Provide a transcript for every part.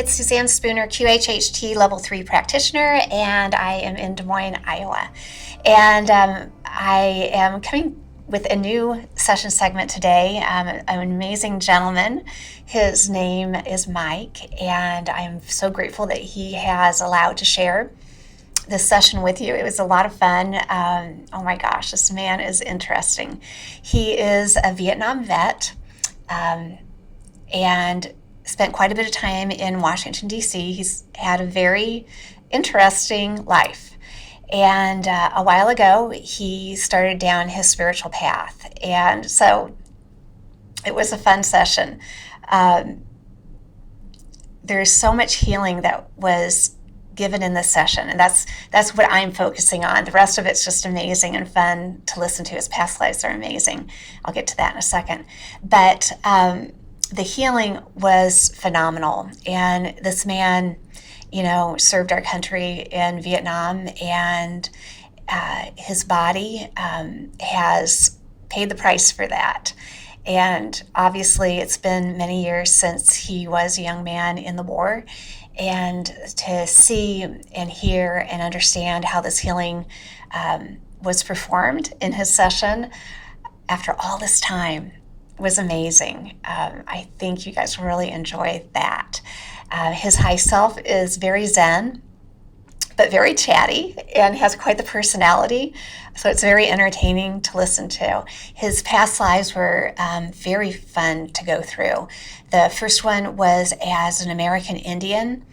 it's Suzanne Spooner, QHHT Level 3 practitioner, and I am in Des Moines, Iowa. And I am coming with a new session segment today. An amazing gentleman. His name is Mike, and I'm so grateful that he has allowed to share this session with you. It was a lot of fun. Oh my gosh, this man is interesting. He is a Vietnam vet and spent quite a bit of time in Washington, D.C. He's had a very interesting life. And a while ago, he started down his spiritual path. And so it was a fun session. There's so much healing that was given in this session, and that's what I'm focusing on. The rest of it's just amazing and fun to listen to. His past lives are amazing. I'll get to that in a second. But the healing was phenomenal, and this man, served our country in Vietnam, and his body has paid the price for that. And obviously, it's been many years since he was a young man in the war. And to see and hear and understand how this healing was performed in his session after all this time was amazing. I think you guys will really enjoy that. His high self is very zen, but very chatty and has quite the personality. So it's very entertaining to listen to. His past lives were very fun to go through. The first one was as an American Indian,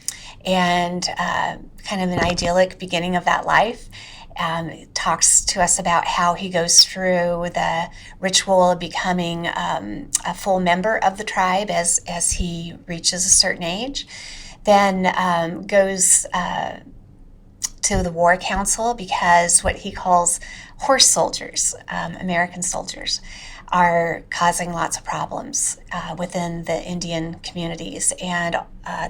and kind of an idyllic beginning of that life. It talks to us about how he goes through the ritual of becoming a full member of the tribe as he reaches a certain age. Then goes to the war council because what he calls horse soldiers, American soldiers, are causing lots of problems within the Indian communities. And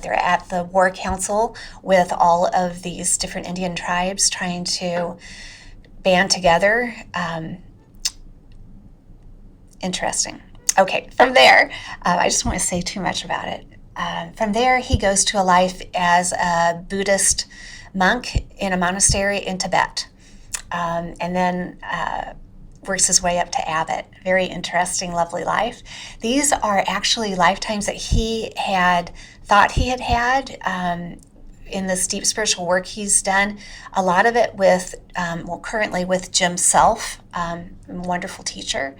they're at the war council with all of these different Indian tribes trying to band together. Interesting. Okay, from there, I just want to say too much about it. From there, he goes to a life as a Buddhist monk in a monastery in Tibet. And then works his way up to abbot. Very interesting, lovely life. These are actually lifetimes that he had thought he had in this deep spiritual work he's done. A lot of it with, currently with Jim Self, a wonderful teacher.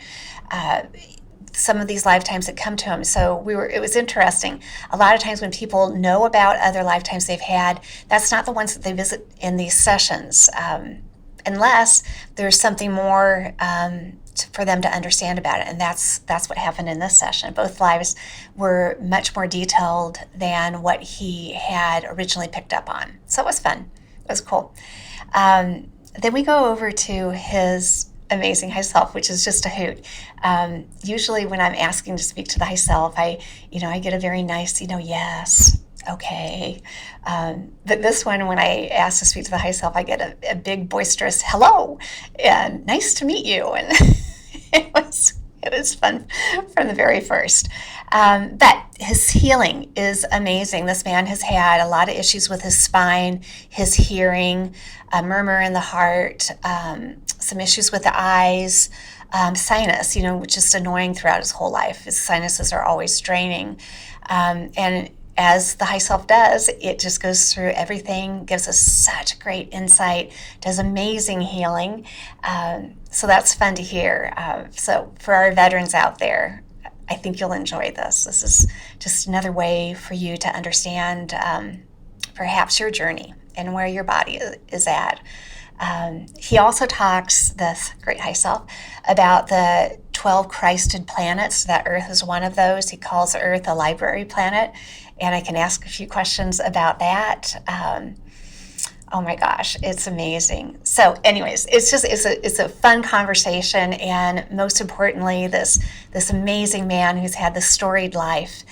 Some of these lifetimes that come to him. So it was interesting. A lot of times when people know about other lifetimes they've had, that's not the ones that they visit in these sessions. Unless there's something more for them to understand about it. And that's what happened in this session. Both lives were much more detailed than what he had originally picked up on. So it was fun. It was cool. Then we go over to his amazing high self, which is just a hoot. Usually when I'm asking to speak to the high self, I get a very nice, yes, okay. But this one, when I ask to speak to the high self, I get a big boisterous hello and nice to meet you. And it was fun from the very first. But his healing is amazing. This man has had a lot of issues with his spine, his hearing, a murmur in the heart, some issues with the eyes, sinus, which is annoying throughout his whole life. His sinuses are always draining. And as the high self does, it just goes through everything, gives us such great insight, does amazing healing. So that's fun to hear. So for our veterans out there, I think you'll enjoy this. This is just another way for you to understand perhaps your journey and where your body is at. He also talks, this great high self, about the 12 Christed planets, that Earth is one of those. He calls Earth a library planet, and I can ask a few questions about that. Oh my gosh, it's amazing. So anyways, it's a fun conversation, and most importantly, this amazing man who's had this storied life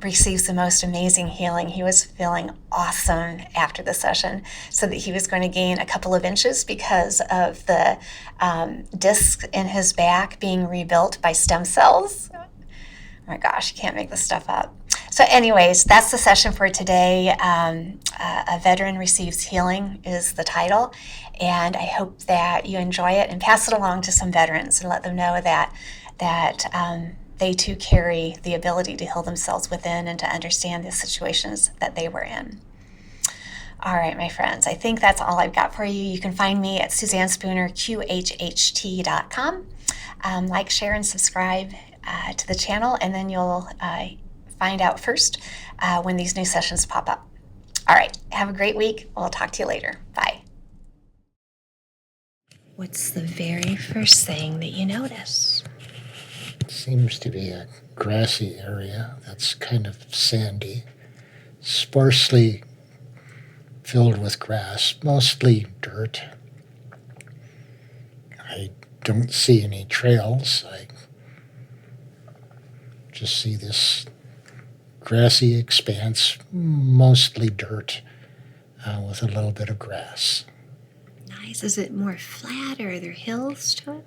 receives the most amazing healing. He was feeling awesome after the session, so that he was going to gain a couple of inches because of the discs in his back being rebuilt by stem cells. Oh my gosh, you can't make this stuff up. So anyways, that's the session for today. A Veteran Receives Healing is the title. And I hope that you enjoy it and pass it along to some veterans and let them know that they too carry the ability to heal themselves within and to understand the situations that they were in. All right, my friends, I think that's all I've got for you. You can find me at Suzanne Spooner, QHHT.com. Like, share, and subscribe to the channel, and then you'll find out first when these new sessions pop up. All right, have a great week. We'll talk to you later. Bye. What's the very first thing that you notice? It seems to be a grassy area that's kind of sandy, sparsely filled with grass, mostly dirt. I don't see any trails. I just see this grassy expanse, mostly dirt, with a little bit of grass. Nice. Is it more flat, or are there hills to it?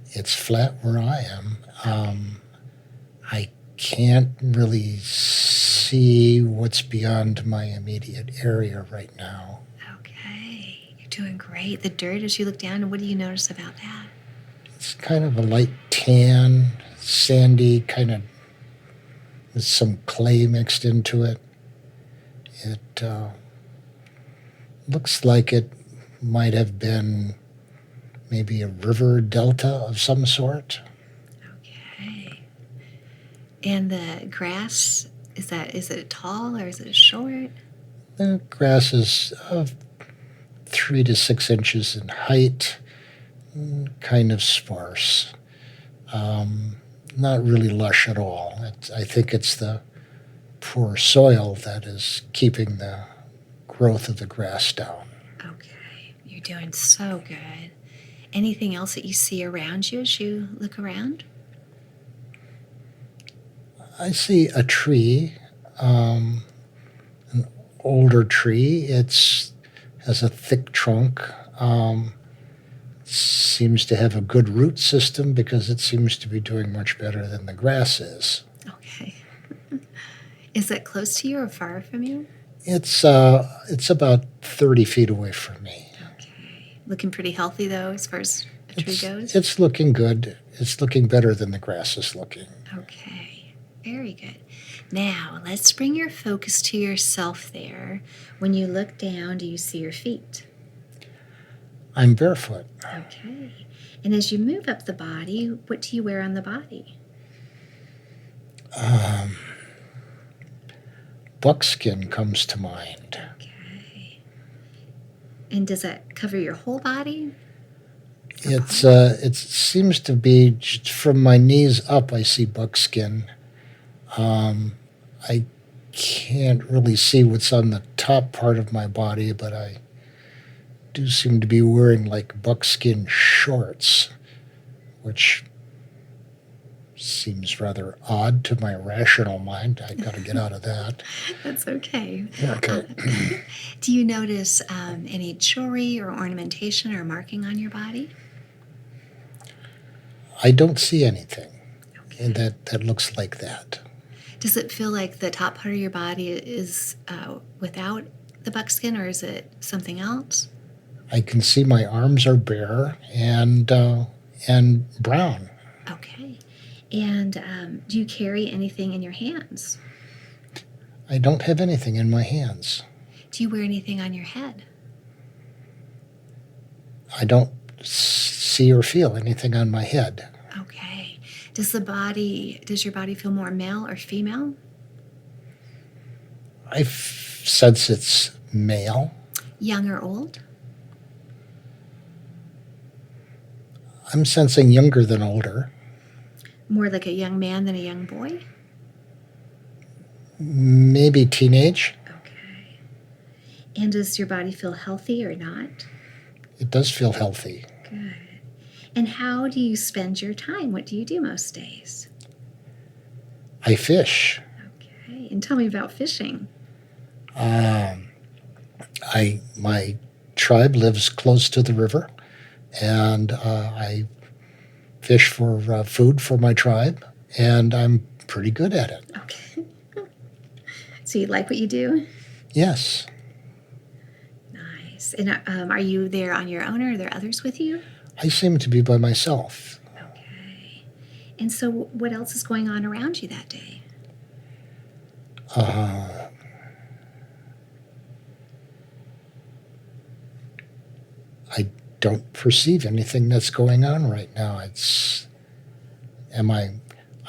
It's flat where I am. I can't really see what's beyond my immediate area right now. Okay. You're doing great. The dirt, as you look down, what do you notice about that? It's kind of a light tan, sandy, kind of with some clay mixed into it. It looks like it might have been maybe a river delta of some sort. Okay. And the grass, is it tall or is it short? The grass is 3 to 6 inches in height, kind of sparse. Not really lush at all. I think it's the poor soil that is keeping the growth of the grass down. Okay. You're doing so good. Anything else that you see around you as you look around? I see a tree, an older tree. It has a thick trunk. Seems to have a good root system because it seems to be doing much better than the grass is. Okay. Is it close to you or far from you? It's about 30 feet away from me. Okay. Looking pretty healthy, though, as far as a tree goes? It's looking good. It's looking better than the grass is looking. Okay. Very good. Now, let's bring your focus to yourself there. When you look down, do you see your feet? I'm barefoot. Okay. And as you move up the body, what do you wear on the body? Buckskin comes to mind. Okay. And does that cover your whole body? It seems to be just from my knees up. I see buckskin. I can't really see what's on the top part of my body, but I do seem to be wearing like buckskin shorts, which seems rather odd to my rational mind. I got to get out of that. That's okay. Okay. Do you notice any jewelry or ornamentation or marking on your body? I don't see anything that looks like that. Does it feel like the top part of your body is without the buckskin, or is it something else? I can see my arms are bare and brown. Okay. And do you carry anything in your hands? I don't have anything in my hands. Do you wear anything on your head? I don't see or feel anything on my head. Okay. Does your body feel more male or female? I sense it's male. Young or old? I'm sensing younger than older. More like a young man than a young boy? Maybe teenage. Okay. And does your body feel healthy or not? It does feel healthy. Good. And how do you spend your time? What do you do most days? I fish. Okay. And tell me about fishing. My tribe lives close to the river, and I fish for food for my tribe, and I'm pretty good at it. Okay. So you like what you do? Yes. Nice. And are you there on your own, or are there others with you? I seem to be by myself. Okay. And so what else is going on around you that day? I don't perceive anything that's going on right now. I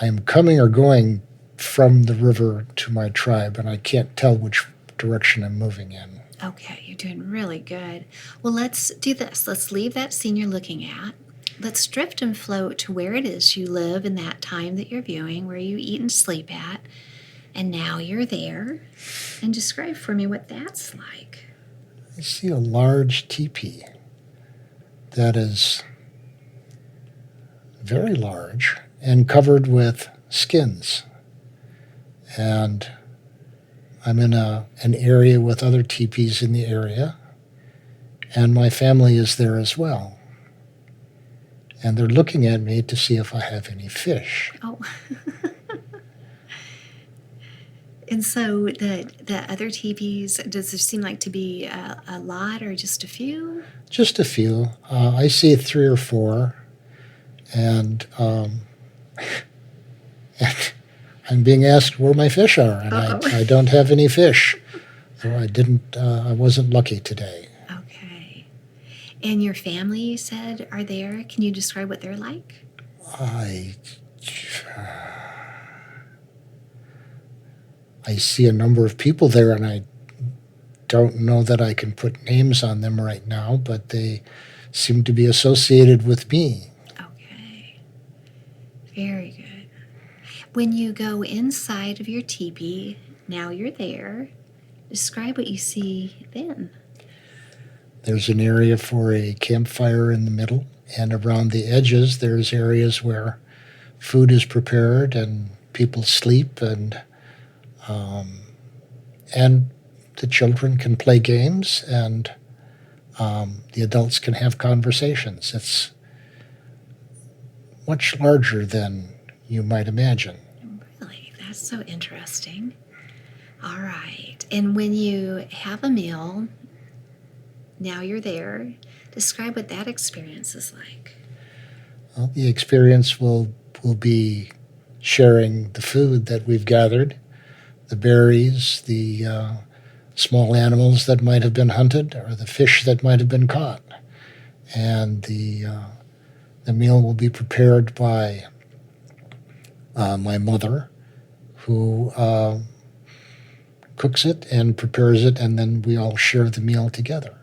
am coming or going from the river to my tribe, and I can't tell which direction I'm moving in. Okay, you're doing really good. Well, let's do this. Let's leave that scene you're looking at. Let's drift and float to where it is you live in that time that you're viewing, where you eat and sleep at. And now you're there. And describe for me what that's like. I see a large teepee that is very large and covered with skins. And I'm in an area with other teepees in the area, and my family is there as well. And they're looking at me to see if I have any fish. Oh. And so the other teepees, does there seem like to be a lot or just a few? Just a few. I see 3 or 4, and I'm being asked where my fish are, and I don't have any fish. So I wasn't lucky today. Okay. And your family, you said, are there. Can you describe what they're like? I see a number of people there, and I don't know that I can put names on them right now, but they seem to be associated with me. Okay. Very good. When you go inside of your teepee, now you're there, describe what you see then. There's an area for a campfire in the middle, and around the edges there's areas where food is prepared and people sleep, and the children can play games, and the adults can have conversations. It's much larger than you might imagine. Really? That's so interesting. All right. And when you have a meal, now you're there, describe what that experience is like. Well, the experience will be sharing the food that we've gathered, the berries, the small animals that might have been hunted, or the fish that might have been caught. And the meal will be prepared by my mother, who cooks it and prepares it, and then we all share the meal together.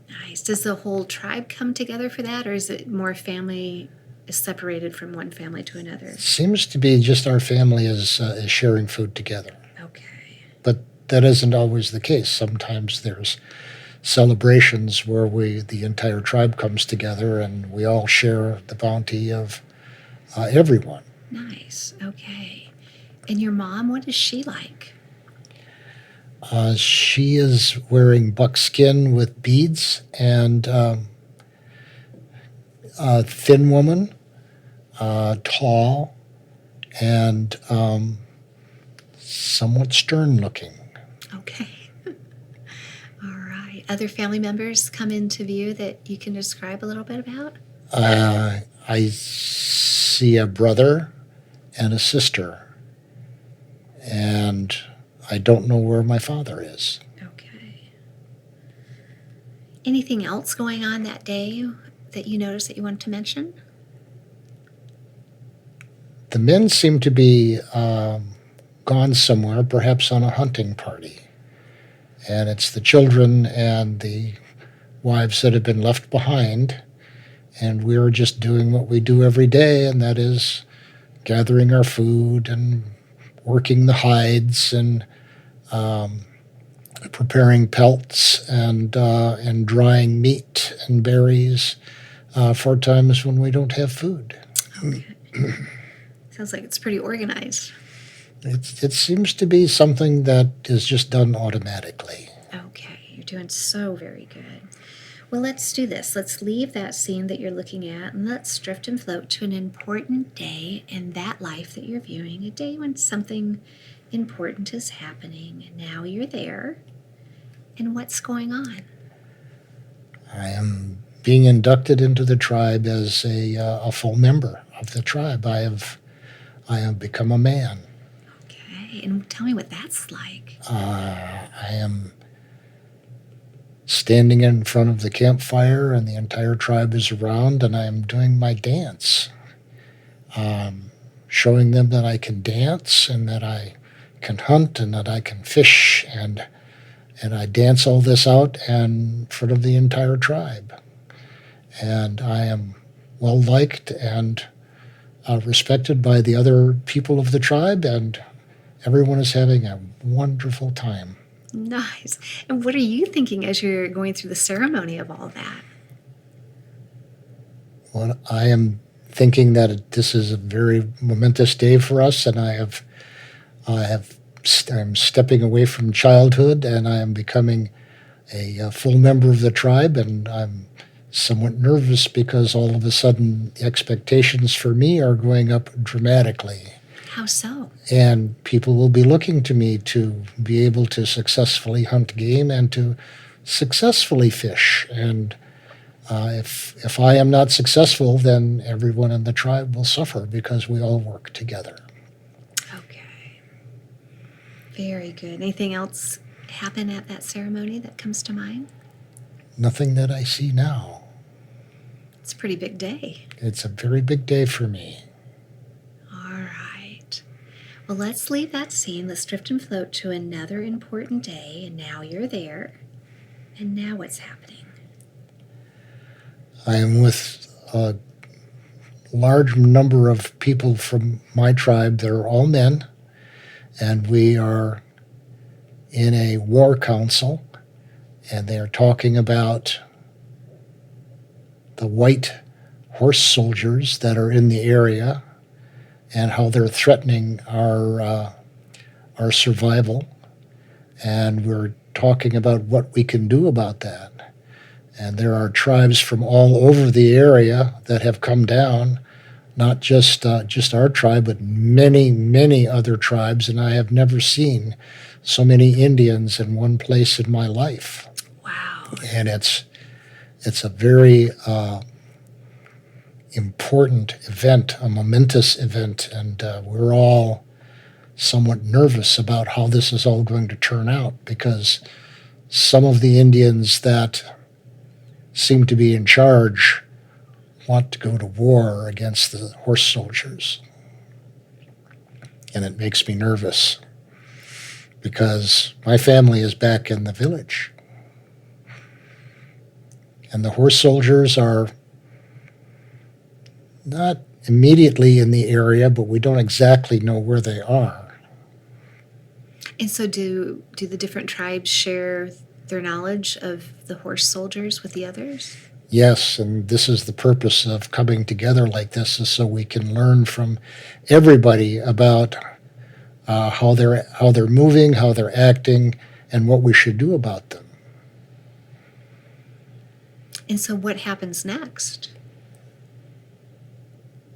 Nice. Does the whole tribe come together for that, or is it more family is separated from one family to another? It seems to be just our family is sharing food together. Okay. But that isn't always the case. Sometimes there's celebrations where the entire tribe comes together and we all share the bounty of everyone. Nice. Okay. And your mom, what is she like? She is wearing buckskin with beads, and a thin woman, tall, and somewhat stern looking. Okay. All right. Other family members come into view that you can describe a little bit about? I see a brother and a sister, and I don't know where my father is. Okay. Anything else going on that day that you noticed that you wanted to mention? The men seem to be gone somewhere, perhaps on a hunting party. And it's the children and the wives that have been left behind, and we're just doing what we do every day, and that is gathering our food and working the hides and preparing pelts and drying meat and berries for times when we don't have food. Okay. Sounds like it's pretty organized. It seems to be something that is just done automatically. Okay, you're doing so very good. Well, let's do this. Let's leave that scene that you're looking at, and let's drift and float to an important day in that life that you're viewing, a day when something important is happening, and now you're there. And what's going on? I am being inducted into the tribe as a full member of the tribe. I have become a man. Okay, and tell me what that's like. I am standing in front of the campfire, and the entire tribe is around, and I am doing my dance, showing them that I can dance and that I can hunt and that I can fish, and I dance all this out in front of the entire tribe. And I am well liked and respected by the other people of the tribe, and everyone is having a wonderful time. Nice. And what are you thinking as you're going through the ceremony of all that? Well, I am thinking that this is a very momentous day for us, and I'm stepping away from childhood, and I am becoming a full member of the tribe, and I'm somewhat nervous because all of a sudden the expectations for me are going up dramatically. How so? And people will be looking to me to be able to successfully hunt game and to successfully fish. And if I am not successful, then everyone in the tribe will suffer because we all work together. Okay. Very good. Anything else happen at that ceremony that comes to mind? Nothing that I see now. It's a pretty big day. It's a very big day for me. All right. Well, let's leave that scene. Let's drift and float to another important day. And now you're there. And now what's happening? I am with a large number of people from my tribe. They're all men, and we are in a war council, and they are talking about the white horse soldiers that are in the area and how they're threatening our survival. And we're talking about what we can do about that. And there are tribes from all over the area that have come down, not just our tribe, but many, many other tribes. And I have never seen so many Indians in one place in my life. Wow. And it's a very important event, a momentous event, and we're all somewhat nervous about how this is all going to turn out, because some of the Indians that seem to be in charge want to go to war against the horse soldiers. And it makes me nervous because my family is back in the village. And the horse soldiers are not immediately in the area, but we don't exactly know where they are. And so do the different tribes share their knowledge of the horse soldiers with the others? Yes, and this is the purpose of coming together like this, is so we can learn from everybody about how they're moving, how they're acting, and what we should do about them. And so what happens next?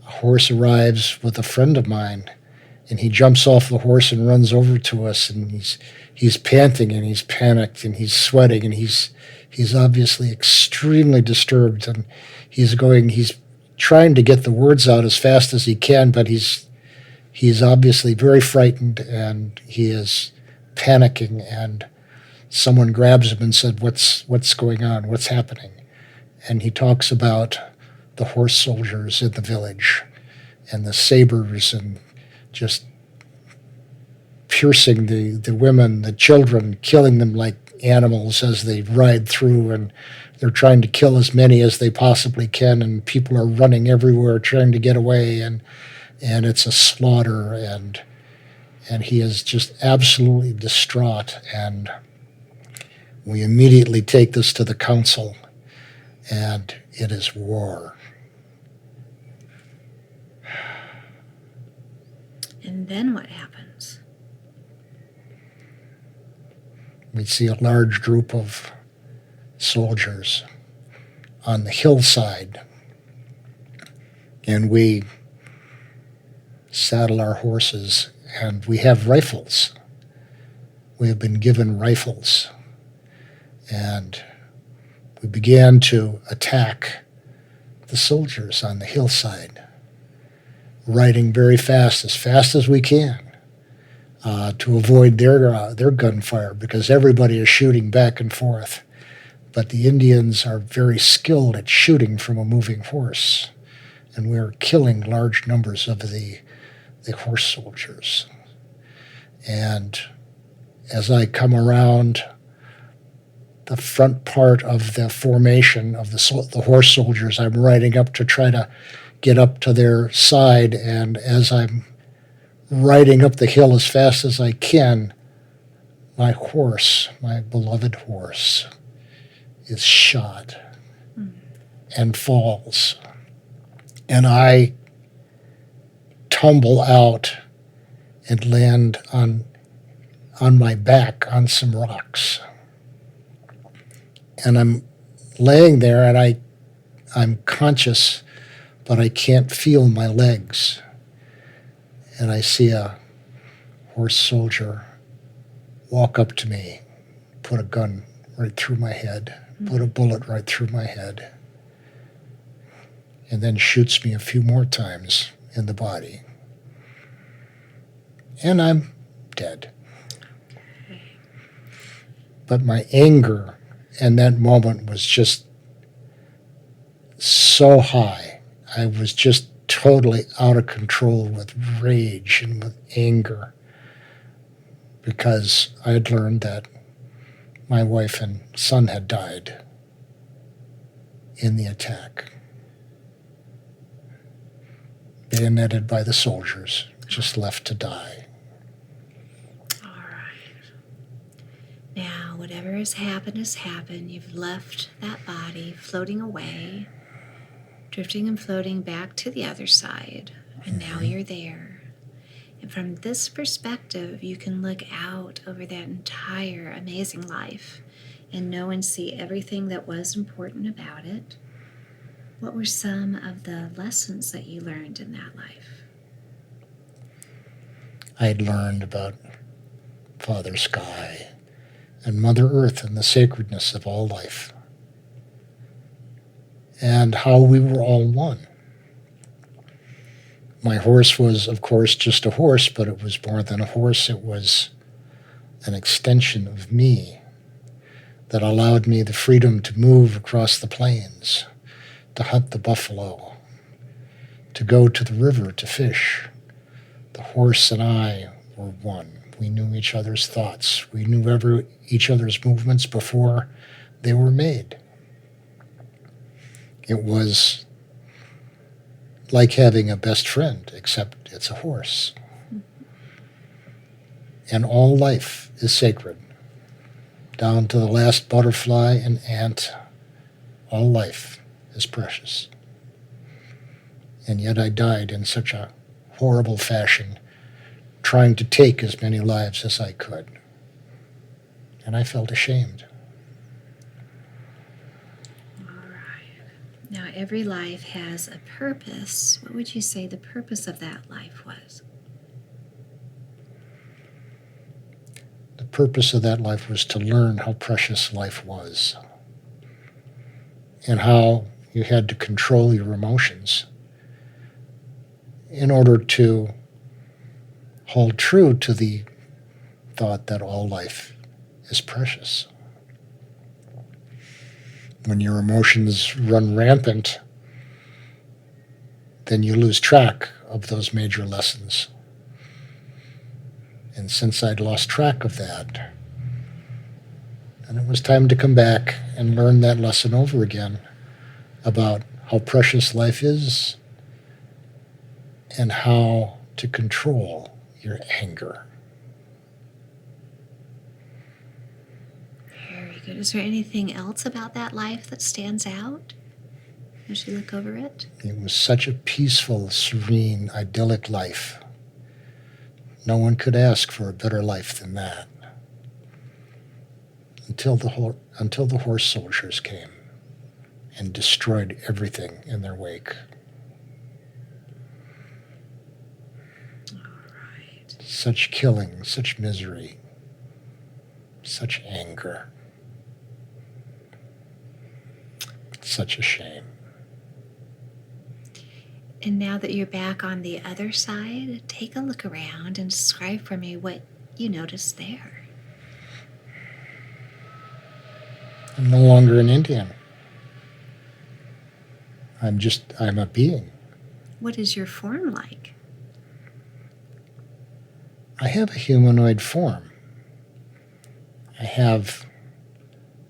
A horse arrives with a friend of mine, and he jumps off the horse and runs over to us, and he's panting and he's panicked and he's sweating and he's obviously extremely disturbed, and he's trying to get the words out as fast as he can, but he's obviously very frightened and he is panicking, and someone grabs him and said, what's going on? What's happening? And he talks about the horse soldiers in the village and the sabers and just piercing the women, the children, killing them like animals as they ride through, and they're trying to kill as many as they possibly can, and people are running everywhere trying to get away, and it's a slaughter, and he is just absolutely distraught. And we immediately take this to the council, and it is war. And then what happens? We see a large group of soldiers on the hillside, and we saddle our horses and we have rifles. We have been given rifles. And we began to attack the soldiers on the hillside, riding very fast as we can, to avoid their gunfire, because everybody is shooting back and forth. But the Indians are very skilled at shooting from a moving horse, and we are killing large numbers of the horse soldiers. And as I come around the front part of the formation of the horse soldiers, I'm riding up to try to get up to their side, and as I'm riding up the hill as fast as I can, my horse, my beloved horse, is shot and falls. And I tumble out and land on my back on some rocks. And I'm laying there, and I'm conscious, but I can't feel my legs. And I see a horse soldier walk up to me, put a gun right through my head, put a bullet right through my head, and then shoots me a few more times in the body. And I'm dead. But my anger in that moment was just so high. I was just totally out of control with rage and with anger, because I had learned that my wife and son had died in the attack, bayoneted by the soldiers, just left to die. All right. Now, whatever has happened has happened. You've left that body floating away, drifting and floating back to the other side, and now you're there. And from this perspective, you can look out over that entire amazing life and know and see everything that was important about it. What were some of the lessons that you learned in that life? I had learned about Father Sky and Mother Earth and the sacredness of all life, and how we were all one. My horse was, of course, just a horse, but it was more than a horse. It was an extension of me that allowed me the freedom to move across the plains, to hunt the buffalo, to go to the river to fish. The horse and I were one. We knew each other's thoughts. We knew each other's movements before they were made. It was like having a best friend, except it's a horse. And all life is sacred, down to the last butterfly and ant. All life is precious. And yet I died in such a horrible fashion, trying to take as many lives as I could. And I felt ashamed. Now, every life has a purpose. What would you say the purpose of that life was? The purpose of that life was to learn how precious life was, and how you had to control your emotions in order to hold true to the thought that all life is precious. When your emotions run rampant, then you lose track of those major lessons. And since I'd lost track of that, then it was time to come back and learn that lesson over again about how precious life is and how to control your anger. Very good. Is there anything else about that life that stands out as you look over it? It was such a peaceful, serene, idyllic life. No one could ask for a better life than that. Until the horse soldiers came and destroyed everything in their wake. All right. such killing, such misery, such anger. Such a shame. And now that you're back on the other side, take a look around and describe for me what you notice there. I'm no longer an Indian. I'm a being. What is your form like? I have a humanoid form. I have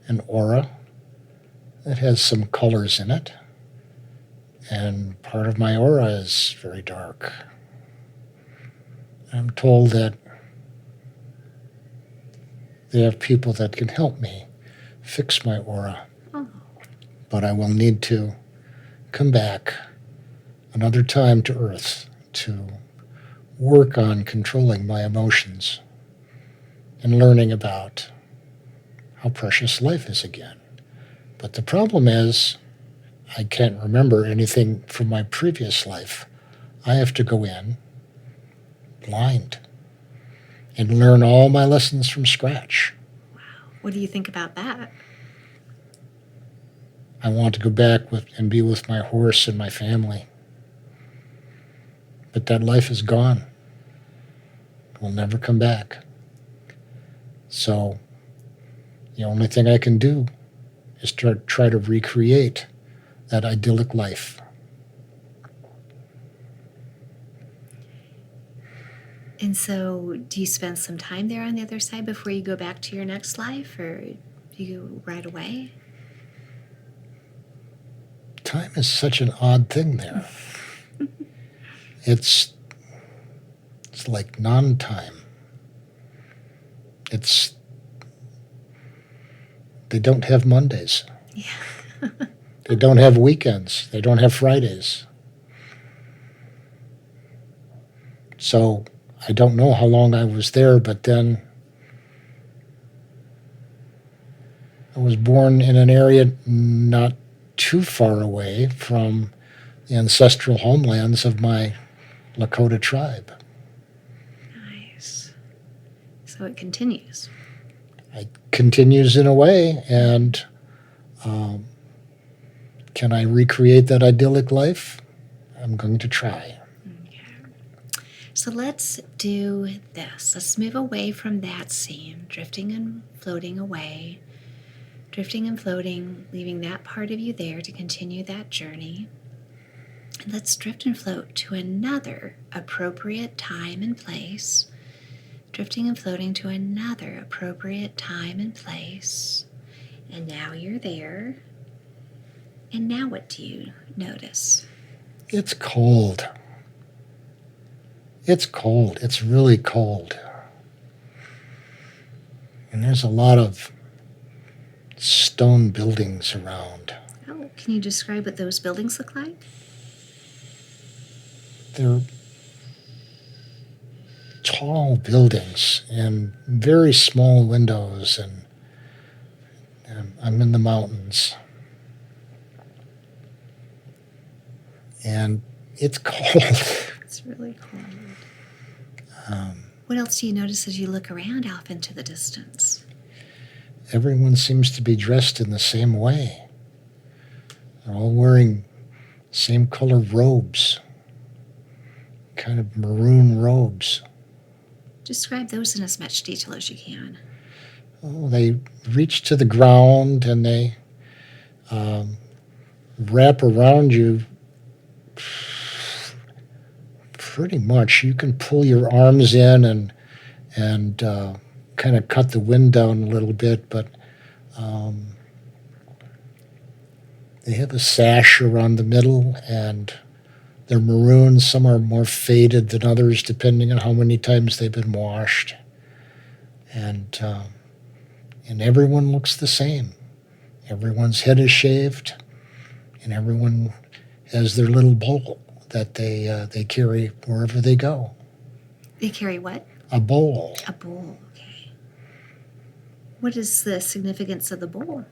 an aura that has some colors in it, and part of my aura is very dark. I'm told that they have people that can help me fix my aura, but I will need to come back another time to Earth to work on controlling my emotions and learning about how precious life is again. But the problem is, I can't remember anything from my previous life. I have to go in blind and learn all my lessons from scratch. Wow. What do you think about that? I want to go back and be with my horse and my family. But that life is gone. It will never come back. So the only thing I can do is try to recreate that idyllic life. And so do you spend some time there on the other side before you go back to your next life, or do you go right away? Time is such an odd thing there. It's like non-time. They don't have Mondays. Yeah. They don't have weekends. They don't have Fridays. So I don't know how long I was there, but then I was born in an area not too far away from the ancestral homelands of my Lakota tribe. Nice. So it continues. It continues in a way, and can I recreate that idyllic life? I'm going to try. Okay. So let's do this. Let's move away from that scene, drifting and floating away, drifting and floating, leaving that part of you there to continue that journey. And let's drift and float to another appropriate time and place, drifting and floating to another appropriate time and place. And now you're there. And now what do you notice? It's cold. It's cold. It's really cold. And there's a lot of stone buildings around. Oh, can you describe what those buildings look like? They're tall buildings and very small windows, and I'm in the mountains. And it's cold. It's really cold. What else do you notice as you look around off into the distance? Everyone seems to be dressed in the same way. They're all wearing same color robes, kind of maroon robes. Describe those in as much detail as you can. Oh, they reach to the ground and they wrap around you pretty much. You can pull your arms in and kind of cut the wind down a little bit, but they have a sash around the middle, and they're maroon. Some are more faded than others, depending on how many times they've been washed. And everyone looks the same. Everyone's head is shaved, and everyone has their little bowl that they carry wherever they go. They carry what? A bowl. A bowl, okay. What is the significance of the bowl?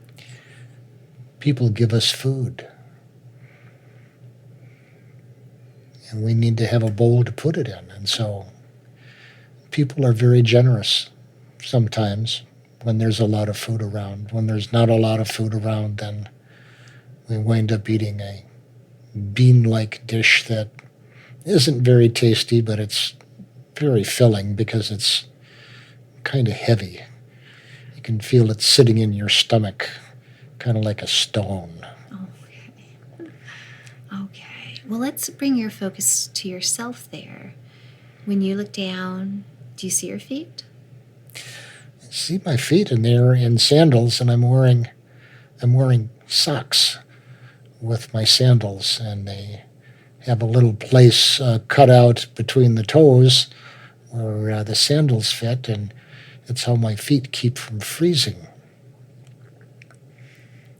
People give us food. And we need to have a bowl to put it in. And so people are very generous sometimes when there's a lot of food around. When there's not a lot of food around, then we wind up eating a bean-like dish that isn't very tasty, but it's very filling because it's kind of heavy. You can feel it sitting in your stomach, kind of like a stone. Okay. Okay. Well, let's bring your focus to yourself there. When you look down, do you see your feet? I see my feet, and they're in sandals, and I'm wearing socks with my sandals, and they have a little place cut out between the toes where the sandals fit, and it's how my feet keep from freezing.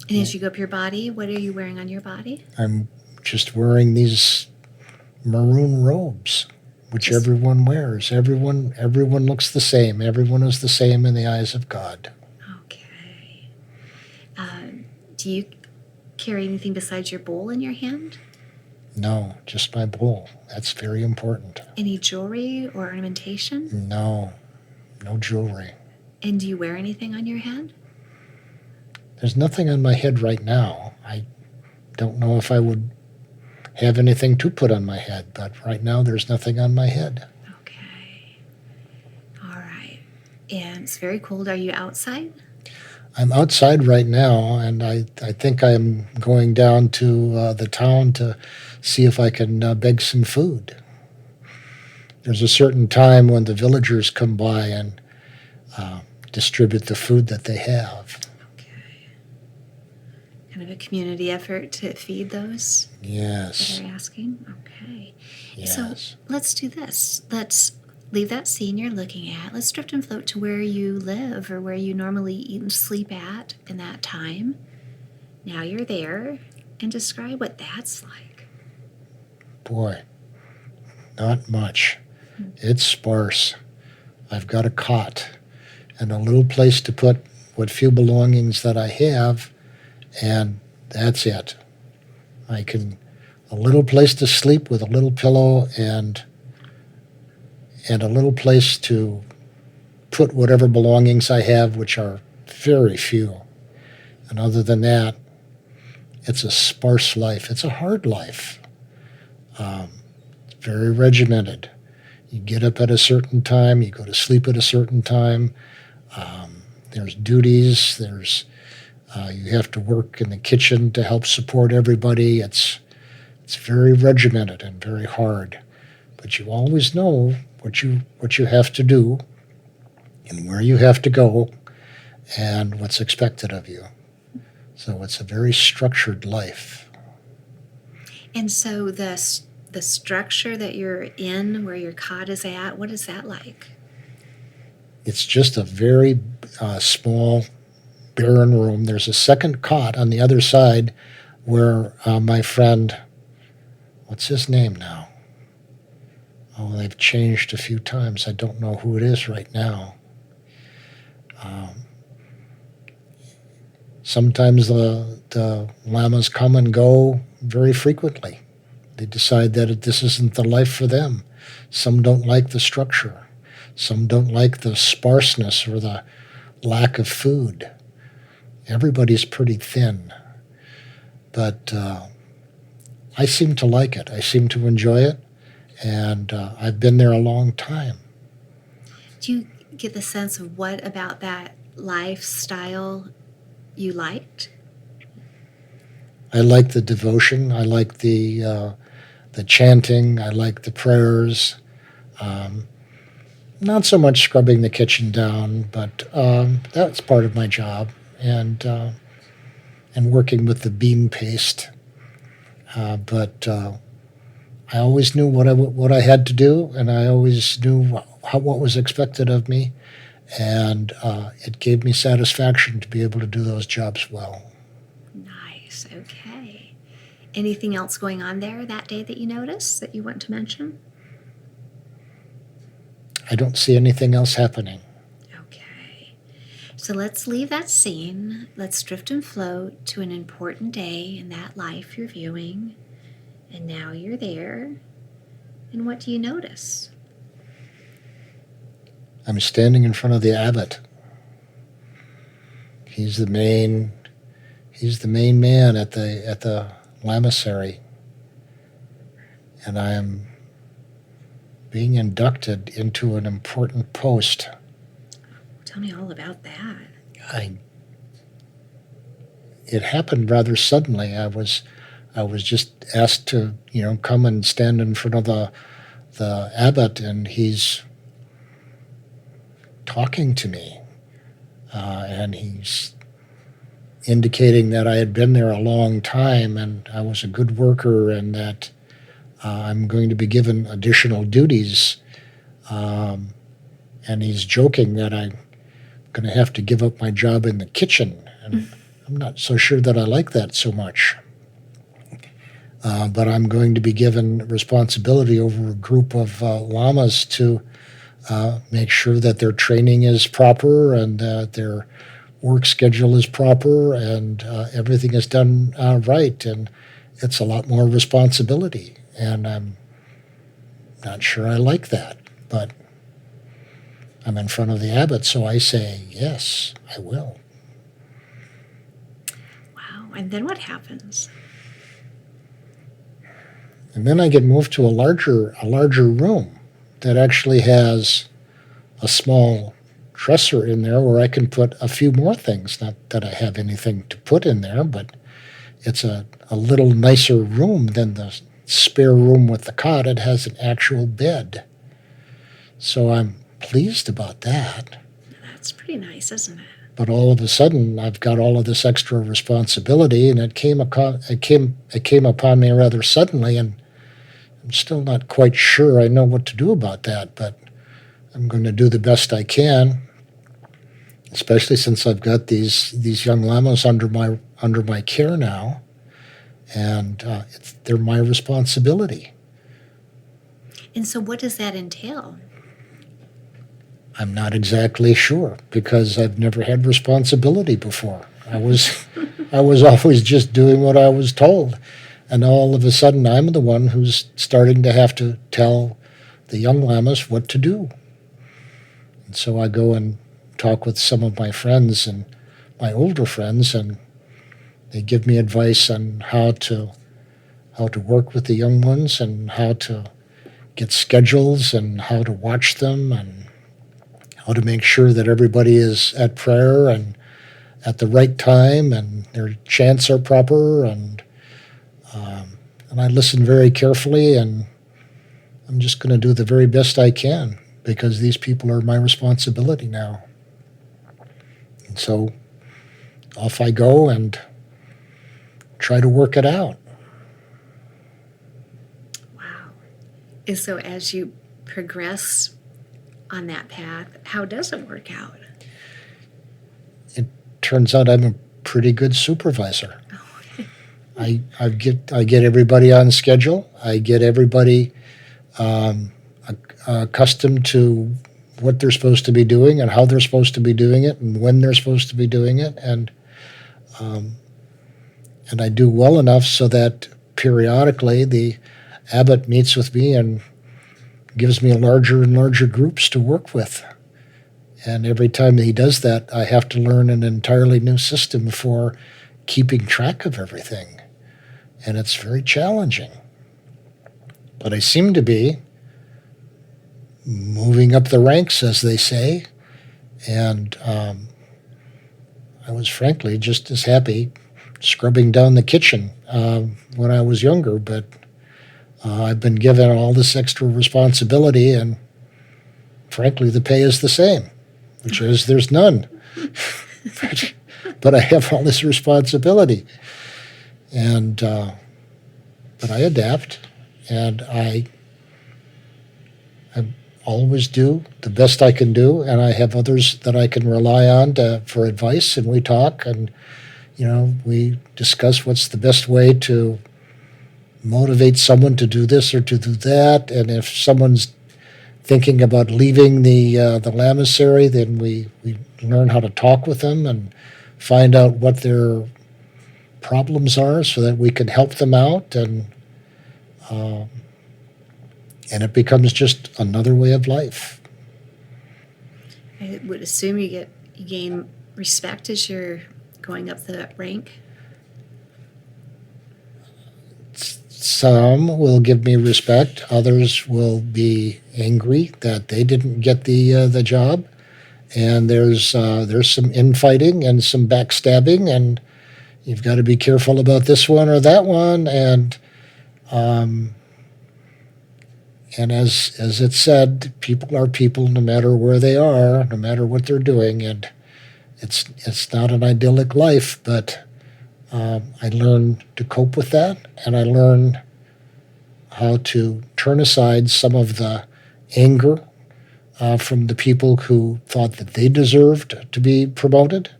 And as you go up your body, what are you wearing on your body? I'm just wearing these maroon robes, which everyone wears. Everyone looks the same. Everyone is the same in the eyes of God. Okay. Do you carry anything besides your bowl in your hand? No, just my bowl. That's very important. Any jewelry or ornamentation? No jewelry. And do you wear anything on your head? There's nothing on my head right now. I don't know if I would have anything to put on my head, but right now there's nothing on my head. Okay. All right. And it's very cold. Are you outside? I'm outside right now, and I think I'm going down to the town to see if I can beg some food. There's a certain time when the villagers come by and distribute the food that they have. Okay. Kind of a community effort to feed those Yes. that are asking? Okay. Yes. So let's do this. Let's leave that scene you're looking at. Let's drift and float to where you live or where you normally eat and sleep at in that time. Now you're there, and describe what that's like. Boy, not much. It's sparse. I've got a cot and a little place to put what few belongings that I have, and that's it. A little place to sleep with a little pillow and a little place to put whatever belongings I have, which are very few. And other than that, it's a sparse life. It's a hard life. It's very regimented. You get up at a certain time. You go to sleep at a certain time. There's duties. You have to work in the kitchen to help support everybody. It's very regimented and very hard. But you always know what you have to do and where you have to go and what's expected of you. So it's a very structured life. And so the structure that you're in, where your cot is at, what is that like? It's just a very small, barren room. There's a second cot on the other side where my friend, what's his name now? Oh, they've changed a few times. I don't know who it is right now. Sometimes the llamas come and go very frequently. They decide that this isn't the life for them. Some don't like the structure. Some don't like the sparseness or the lack of food. Everybody's pretty thin. But I seem to like it. I seem to enjoy it. And I've been there a long time. Do you get the sense of what about that lifestyle you liked? I like the devotion. I like the chanting. I like the prayers. Not so much scrubbing the kitchen down, but that's part of my job. And working with the bean paste. But I always knew what I had to do, and I always knew what was expected of me, and it gave me satisfaction to be able to do those jobs well. Nice. Okay. Anything else going on there that day that you noticed that you want to mention? I don't see anything else happening. Okay. So let's leave that scene. Let's drift and float to an important day in that life you're viewing. And now you're there. And what do you notice? I'm standing in front of the abbot. He's the main man at the lamasery, and I am being inducted into an important post. Tell me all about that. It happened rather suddenly. I was just asked to, come and stand in front of the abbot, and he's talking to me, and he's indicating that I had been there a long time and I was a good worker, and that I'm going to be given additional duties. And he's joking that I'm going to have to give up my job in the kitchen. And I'm not so sure that I like that so much. But I'm going to be given responsibility over a group of lamas to make sure that their training is proper and that their work schedule is proper and everything is done right. And it's a lot more responsibility. And I'm not sure I like that. But I'm in front of the abbot, so I say, yes, I will. Wow. And then what happens? And then I get moved to a larger room that actually has a small dresser in there where I can put a few more things. Not that I have anything to put in there, but it's a little nicer room than the spare room with the cot. It has an actual bed. So I'm pleased about that. That's pretty nice, isn't it? But all of a sudden, I've got all of this extra responsibility, and it came upon me rather suddenly, and I'm still not quite sure I know what to do about that, but I'm going to do the best I can, especially since I've got these young lamas under my care now, and they're my responsibility. And so what does that entail? I'm not exactly sure, because I've never had responsibility before. I was always just doing what I was told. And all of a sudden, I'm the one who's starting to have to tell the young lamas what to do. And so I go and talk with some of my friends and my older friends, and they give me advice on how to work with the young ones and how to get schedules and how to watch them and how to make sure that everybody is at prayer and at the right time and their chants are proper, and I listen very carefully, and I'm just going to do the very best I can because these people are my responsibility now. And so off I go and try to work it out. Wow. And so as you progress on that path, how does it work out? It turns out I'm a pretty good supervisor. I get everybody on schedule. I get everybody accustomed to what they're supposed to be doing and how they're supposed to be doing it and when they're supposed to be doing it, and I do well enough so that periodically the abbot meets with me and gives me larger and larger groups to work with. And every time he does that, I have to learn an entirely new system for keeping track of everything. And it's very challenging. But I seem to be moving up the ranks, as they say. And I was frankly just as happy scrubbing down the kitchen when I was younger, but I've been given all this extra responsibility, and frankly, the pay is the same, which is there's none. But I have all this responsibility, and but I adapt, and I always do the best I can do, and I have others that I can rely on for advice, and we talk, and we discuss what's the best way to motivate someone to do this or to do that. And if someone's thinking about leaving the lamasery, then we learn how to talk with them and find out what their problems are so that we can help them out, and it becomes just another way of life. I would assume you gain respect as you're going up the rank. Some will give me respect. Others will be angry that they didn't get the job. And there's some infighting and some backstabbing, and you've got to be careful about this one or that one. And as it said, people are people no matter where they are, no matter what they're doing, and it's not an idyllic life, but I learned to cope with that, and I learned how to turn aside some of the anger from the people who thought that they deserved to be promoted,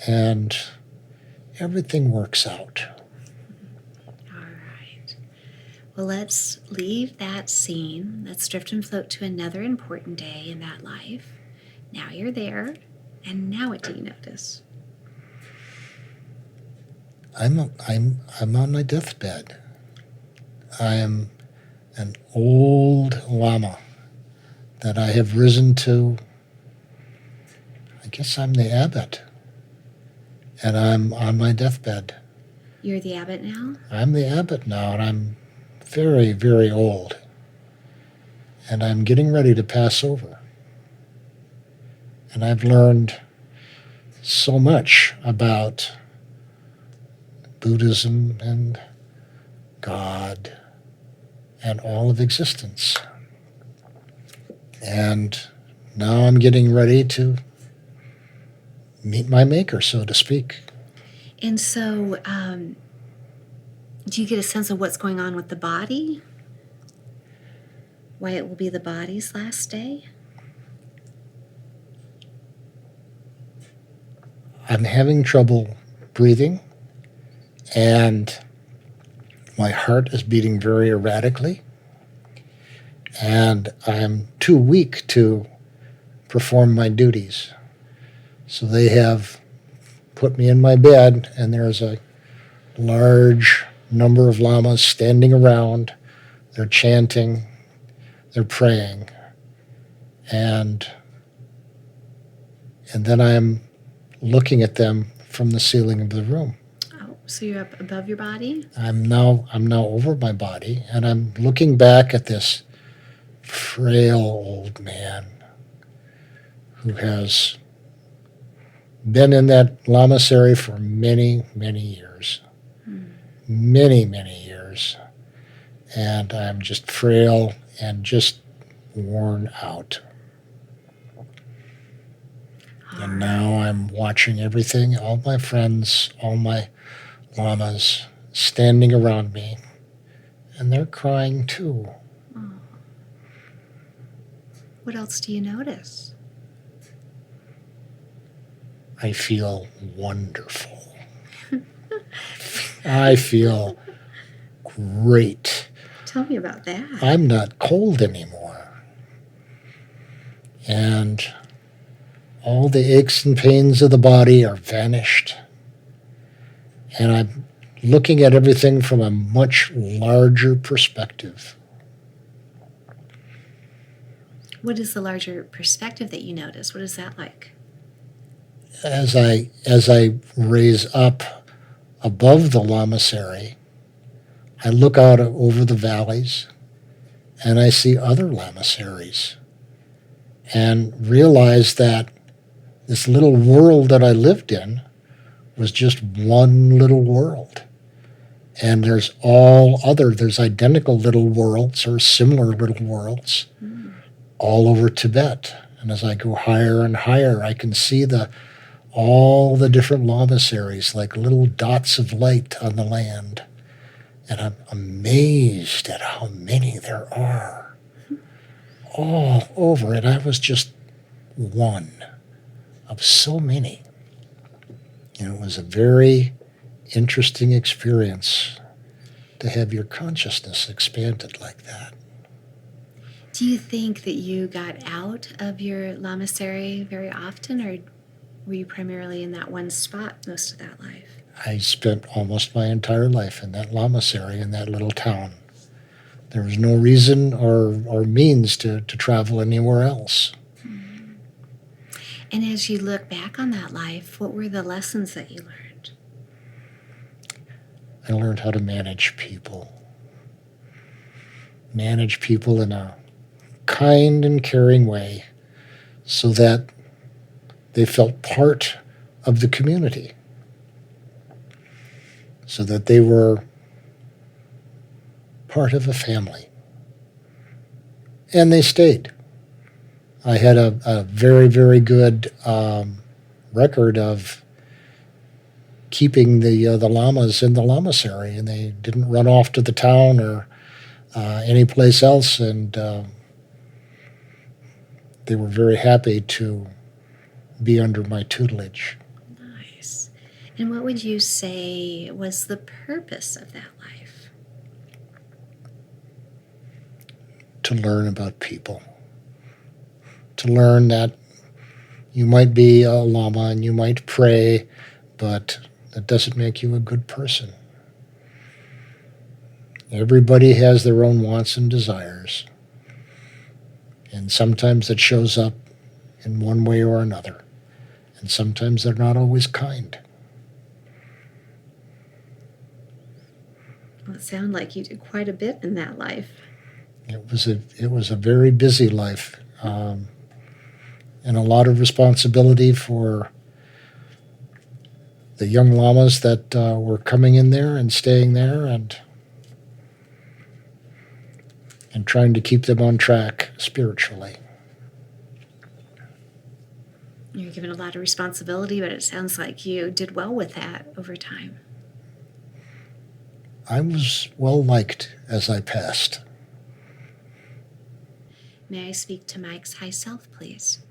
and everything works out. All right. Well, let's leave that scene. Let's drift and float to another important day in that life. Now you're there, and now what do you notice? I'm on my deathbed. I am an old lama that I have risen to. I guess I'm the abbot, and I'm on my deathbed. You're the abbot now? I'm the abbot now, and I'm very, very old, and I'm getting ready to pass over. And I've learned so much about Buddhism and God and all of existence. And now I'm getting ready to meet my maker, so to speak. And so, do you get a sense of what's going on with the body? Why it will be the body's last day? I'm having trouble breathing, and my heart is beating very erratically, and I'm too weak to perform my duties. So they have put me in my bed, and there's a large number of lamas standing around. They're chanting, they're praying, and then I'm looking at them from the ceiling of the room. Oh, so you're up above your body? I'm now over my body, and I'm looking back at this frail old man who has been in that lamasery for many, many years. Many, many years. And I'm just frail and just worn out. And now I'm watching everything, all my friends, all my lamas standing around me, and they're crying too. Oh. What else do you notice? I feel wonderful. I feel great. Tell me about that. I'm not cold anymore. And all the aches and pains of the body are vanished. And I'm looking at everything from a much larger perspective. What is the larger perspective that you notice? What is that like? As I raise up above the lamasery, I look out over the valleys, and I see other lamaseries, and realize that this little world that I lived in was just one little world. And there's identical little worlds or similar little worlds all over Tibet. And as I go higher and higher, I can see all the different lamaseries like little dots of light on the land. And I'm amazed at how many there are all over. And I was just one of so many. And it was a very interesting experience to have your consciousness expanded like that. Do you think that you got out of your lamasery very often, or were you primarily in that one spot most of that life? I spent almost my entire life in that lamasery in that little town. There was no reason or means to travel anywhere else. And as you look back on that life, what were the lessons that you learned? I learned how to manage people. Manage people in a kind and caring way so that they felt part of the community, so that they were part of a family. And they stayed. I had a very, very good record of keeping the llamas in the lamasery, and they didn't run off to the town or any place else, and they were very happy to be under my tutelage. Nice. And what would you say was the purpose of that life? To learn about people. To learn that you might be a llama and you might pray, but that doesn't make you a good person. Everybody has their own wants and desires, and sometimes it shows up in one way or another, and sometimes they're not always kind. Well, it sounded like you did quite a bit in that life. It was a very busy life, and a lot of responsibility for the young llamas that were coming in there and staying there, and trying to keep them on track spiritually. You're given a lot of responsibility, but it sounds like you did well with that over time. I was well liked as I passed. May I speak to Mike's high self, please?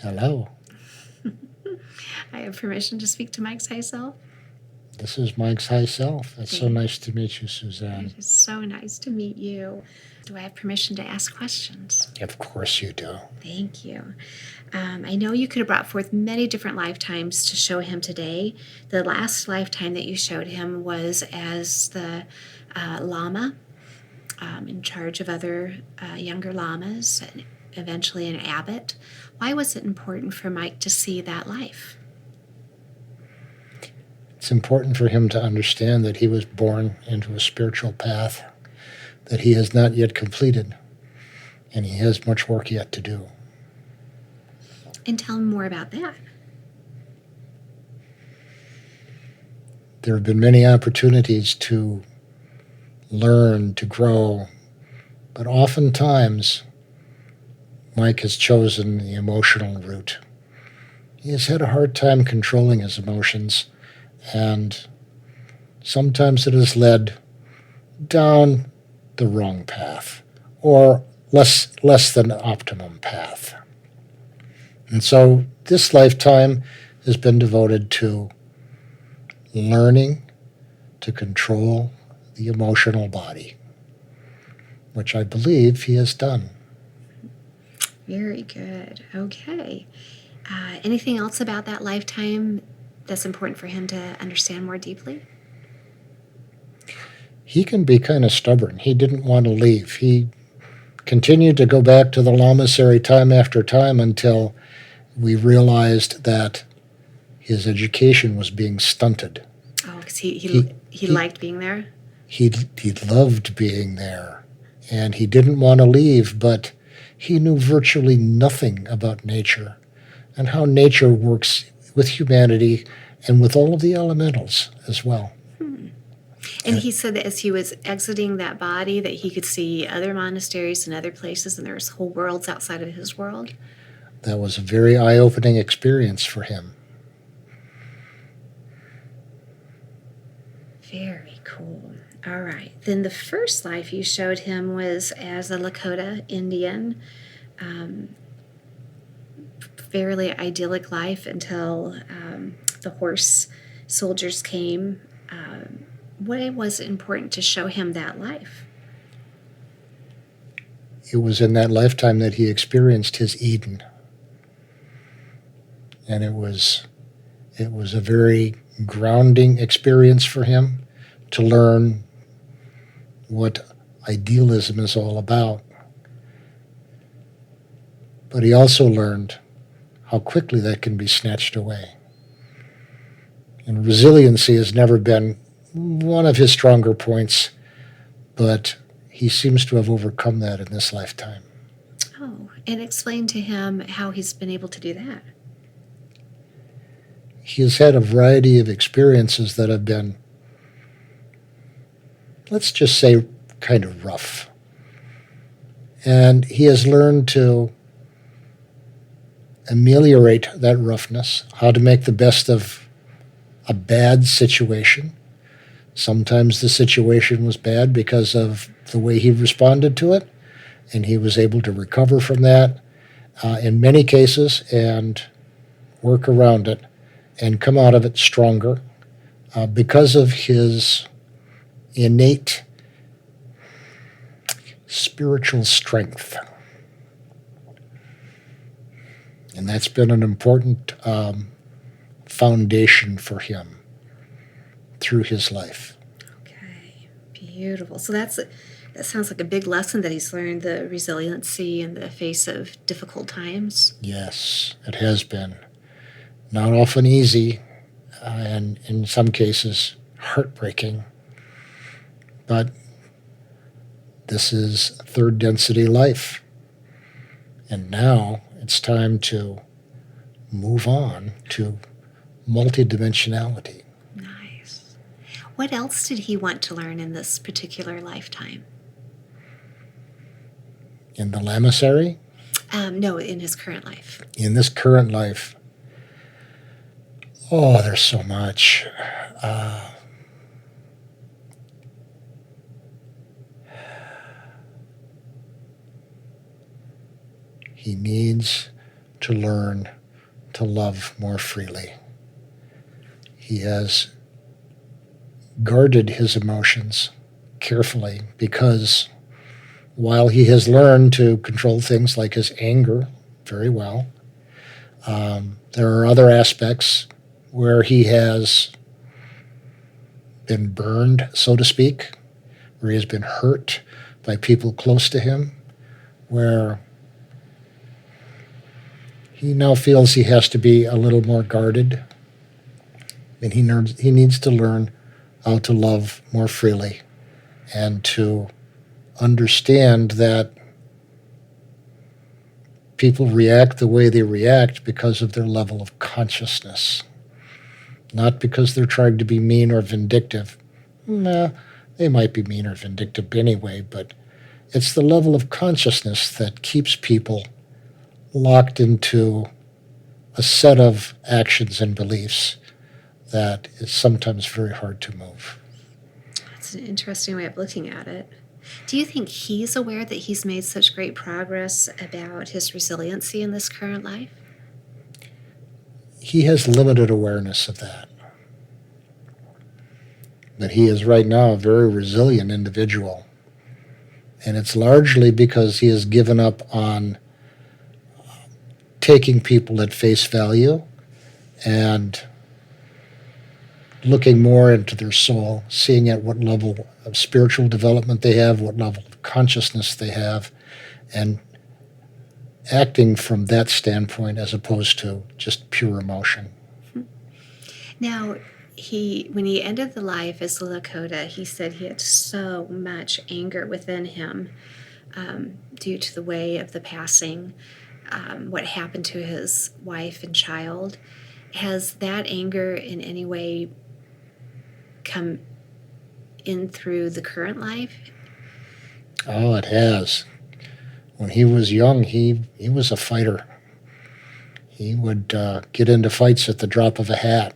Hello, I have permission to speak to Mike's high self. this is Mike's high self. It's so nice to meet you, Suzanne. It is so nice to meet you. Do I have permission to ask questions? Of course you do. Thank you. I know you could have brought forth many different lifetimes to show him today. The last lifetime that you showed him was as the Lama, in charge of other younger llamas, and eventually an abbot. Why was it important for Mike to see that life? It's important for him to understand that he was born into a spiritual path that he has not yet completed, and he has much work yet to do. And tell him more about that. There have been many opportunities to learn, to grow, but oftentimes Mike has chosen the emotional route. He has had a hard time controlling his emotions, and sometimes it has led down the wrong path, or less than optimum path. And so this lifetime has been devoted to learning to control the emotional body, which I believe he has done. Very good. Okay. Anything else about that lifetime that's important for him to understand more deeply? He can be kind of stubborn. He didn't want to leave. He continued to go back to the lamasery time after time until we realized that his education was being stunted. Oh, because he liked being there? He loved being there, and he didn't want to leave, but he knew virtually nothing about nature and how nature works with humanity and with all of the elementals as well. And he said that as he was exiting that body that he could see other monasteries and other places, and there's whole worlds outside of his world. That was a very eye-opening experience for him. Very cool. All right. Then the first life you showed him was as a Lakota Indian. Fairly idyllic life until the horse soldiers came. Why was it important to show him that life? It was in that lifetime that he experienced his Eden. And it was a very grounding experience for him to learn what idealism is all about. But he also learned how quickly that can be snatched away. And resiliency has never been one of his stronger points, but he seems to have overcome that in this lifetime. Oh, and explain to him how he's been able to do that. He has had a variety of experiences that have been, let's just say, kind of rough. And he has learned to ameliorate that roughness, how to make the best of a bad situation. Sometimes the situation was bad because of the way he responded to it, and he was able to recover from that in many cases and work around it and come out of it stronger because of his innate spiritual strength. And that's been an important foundation for him through his life. Okay, beautiful. So that sounds like a big lesson that he's learned, the resiliency in the face of difficult times. Yes, it has been. Not often easy, and in some cases heartbreaking. But this is third density life. And now it's time to move on to multidimensionality. Nice. What else did he want to learn in this particular lifetime? In the Lamasery, No, in his current life. in this current life, oh, there's so much. He needs to learn to love more freely. He has guarded his emotions carefully because while he has learned to control things like his anger very well, there are other aspects where he has been burned, so to speak, where he has been hurt by people close to him, where he now feels he has to be a little more guarded, and he needs to learn how to love more freely and to understand that people react the way they react because of their level of consciousness, not because they're trying to be mean or vindictive. Nah, they might be mean or vindictive anyway, but it's the level of consciousness that keeps people locked into a set of actions and beliefs that is sometimes very hard to move. That's an interesting way of looking at it. Do you think he's aware that he's made such great progress about his resiliency in this current life? He has limited awareness of that. But he is right now a very resilient individual. And it's largely because he has given up on taking people at face value and looking more into their soul, seeing at what level of spiritual development they have, what level of consciousness they have, and acting from that standpoint as opposed to just pure emotion. Now, when he ended the life as the Lakota, he said he had so much anger within him due to the way of the passing, what happened to his wife and child. Has that anger in any way come in through the current life? Oh, it has. When he was young, he was a fighter. He would get into fights at the drop of a hat.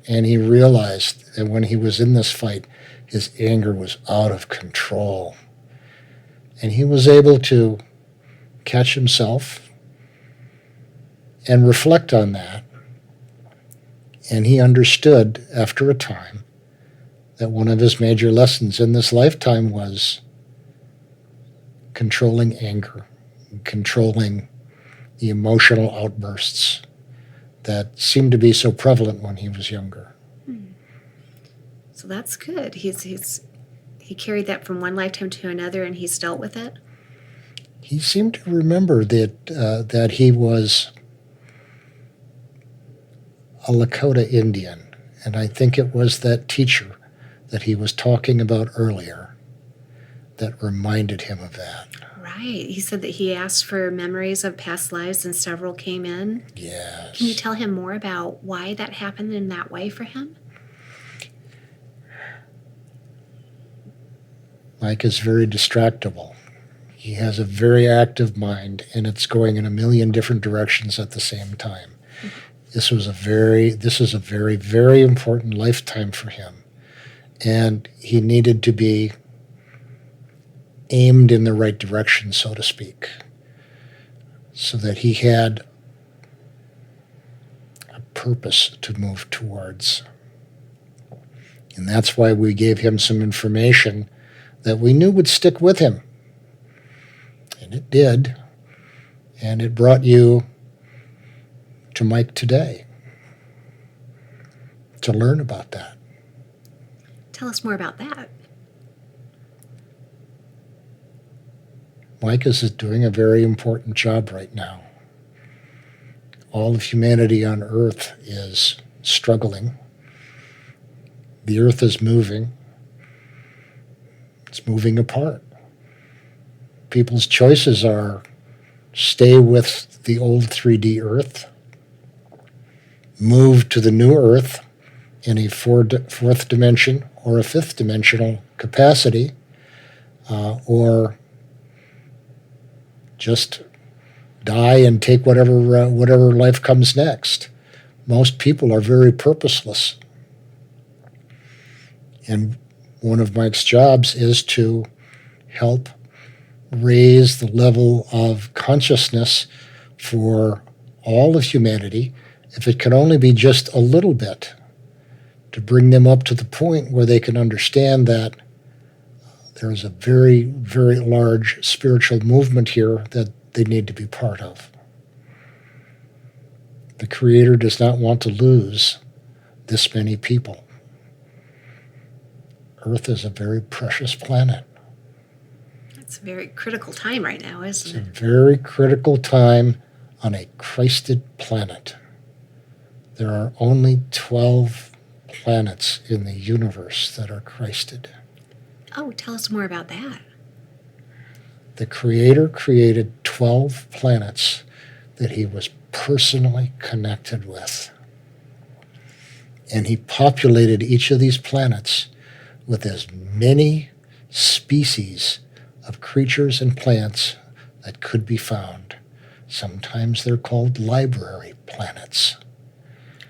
And he realized that when he was in this fight, his anger was out of control. And he was able to catch himself and reflect on that. And he understood after a time that one of his major lessons in this lifetime was controlling anger, controlling the emotional outbursts that seemed to be so prevalent when he was younger. So that's good. He carried that from one lifetime to another, and he's dealt with it. he seemed to remember that he was a Lakota Indian, and I think it was that teacher that he was talking about earlier that reminded him of that. Right. He said that he asked for memories of past lives and several came in. Yes. Can you tell him more about why that happened in that way for him? Mike is very distractible. He has a very active mind, and it's going in a million different directions at the same time. This is a very, very important lifetime for him. And he needed to be aimed in the right direction, so to speak, so that he had a purpose to move towards. And that's why we gave him some information that we knew would stick with him. And it did. And it brought you to Mike today to learn about that. Tell us more about that. Mike is doing a very important job right now. All of humanity on Earth is struggling. The Earth is moving. It's moving apart. People's choices are stay with the old 3D Earth, move to the new Earth in a fourth dimension or a fifth dimensional capacity, or just die and take whatever life comes next. Most people are very purposeless. And one of Mike's jobs is to help raise the level of consciousness for all of humanity, if it can only be just a little bit, to bring them up to the point where they can understand that there is a very, very large spiritual movement here that they need to be part of. The Creator does not want to lose this many people. Earth is a very precious planet. It's a very critical time right now, isn't it? It's a very critical time on a Christed planet. There are only 12 planets in the universe that are Christed. Oh, tell us more about that. The Creator created 12 planets that he was personally connected with. And he populated each of these planets with as many species of creatures and plants that could be found. Sometimes they're called library planets.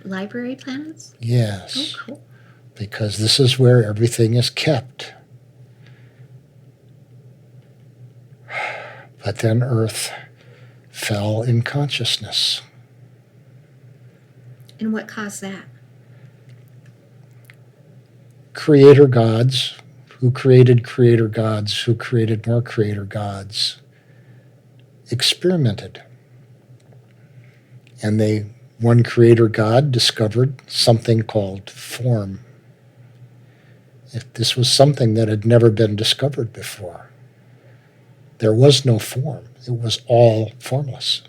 Library planets? Yes. Oh, cool. Because this is where everything is kept. But then Earth fell in consciousness. And what caused that? Creator gods, who created creator gods, who created more creator gods, experimented. And one creator god discovered something called form. If this was something that had never been discovered before. There was no form. It was all formless.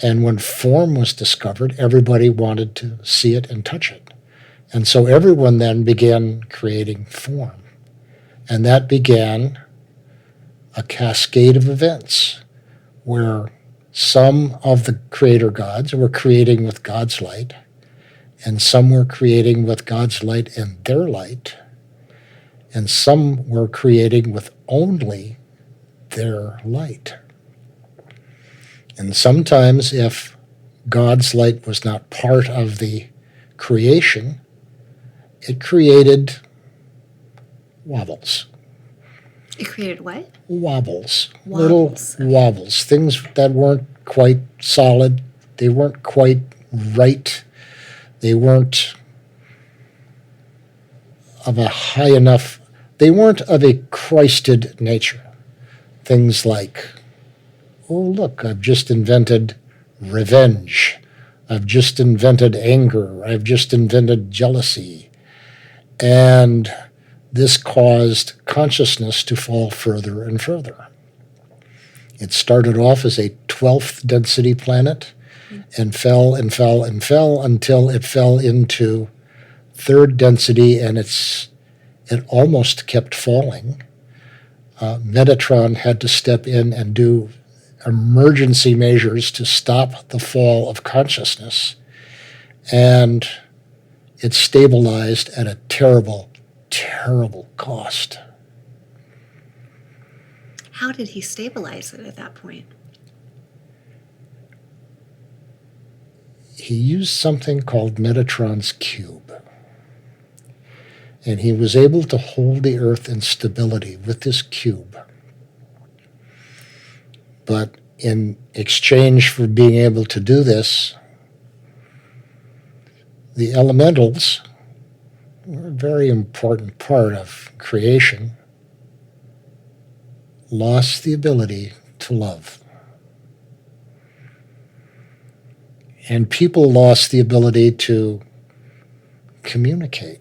And when form was discovered, everybody wanted to see it and touch it. And so everyone then began creating form. And that began a cascade of events where some of the creator gods were creating with God's light, and some were creating with God's light and their light, and some were creating with only their light. And sometimes if God's light was not part of the creation, it created wobbles. It created what? Wobbles. Wobbles. Little wobbles. Things that weren't quite solid. They weren't quite right. They weren't of a high enough, they weren't of a Christed nature. Things like, oh, look, I've just invented revenge. I've just invented anger. I've just invented jealousy. And this caused consciousness to fall further and further. It started off as a 12th density planet and fell and fell and fell until it fell into 3rd density, and it almost kept falling. Metatron had to step in and do emergency measures to stop the fall of consciousness, and it stabilized at a terrible, terrible cost. How did he stabilize it at that point? He used something called Metatron's cube, and he was able to hold the Earth in stability with this cube. But in exchange for being able to do this, the elementals were a very important part of creation, lost the ability to love. And people lost the ability to communicate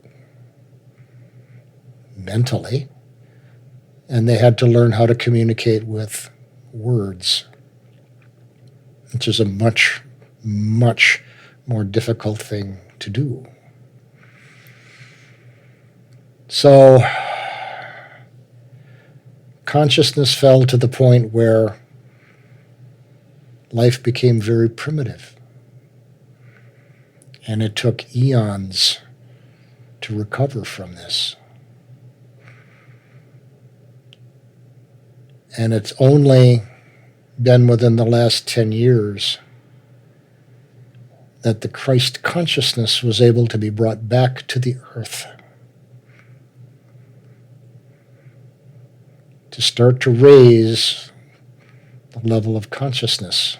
mentally, and they had to learn how to communicate with words, which is a much, much more difficult thing to do. So consciousness fell to the point where life became very primitive, and it took eons to recover from this. And it's only been within the last 10 years that the Christ consciousness was able to be brought back to the earth, to start to raise the level of consciousness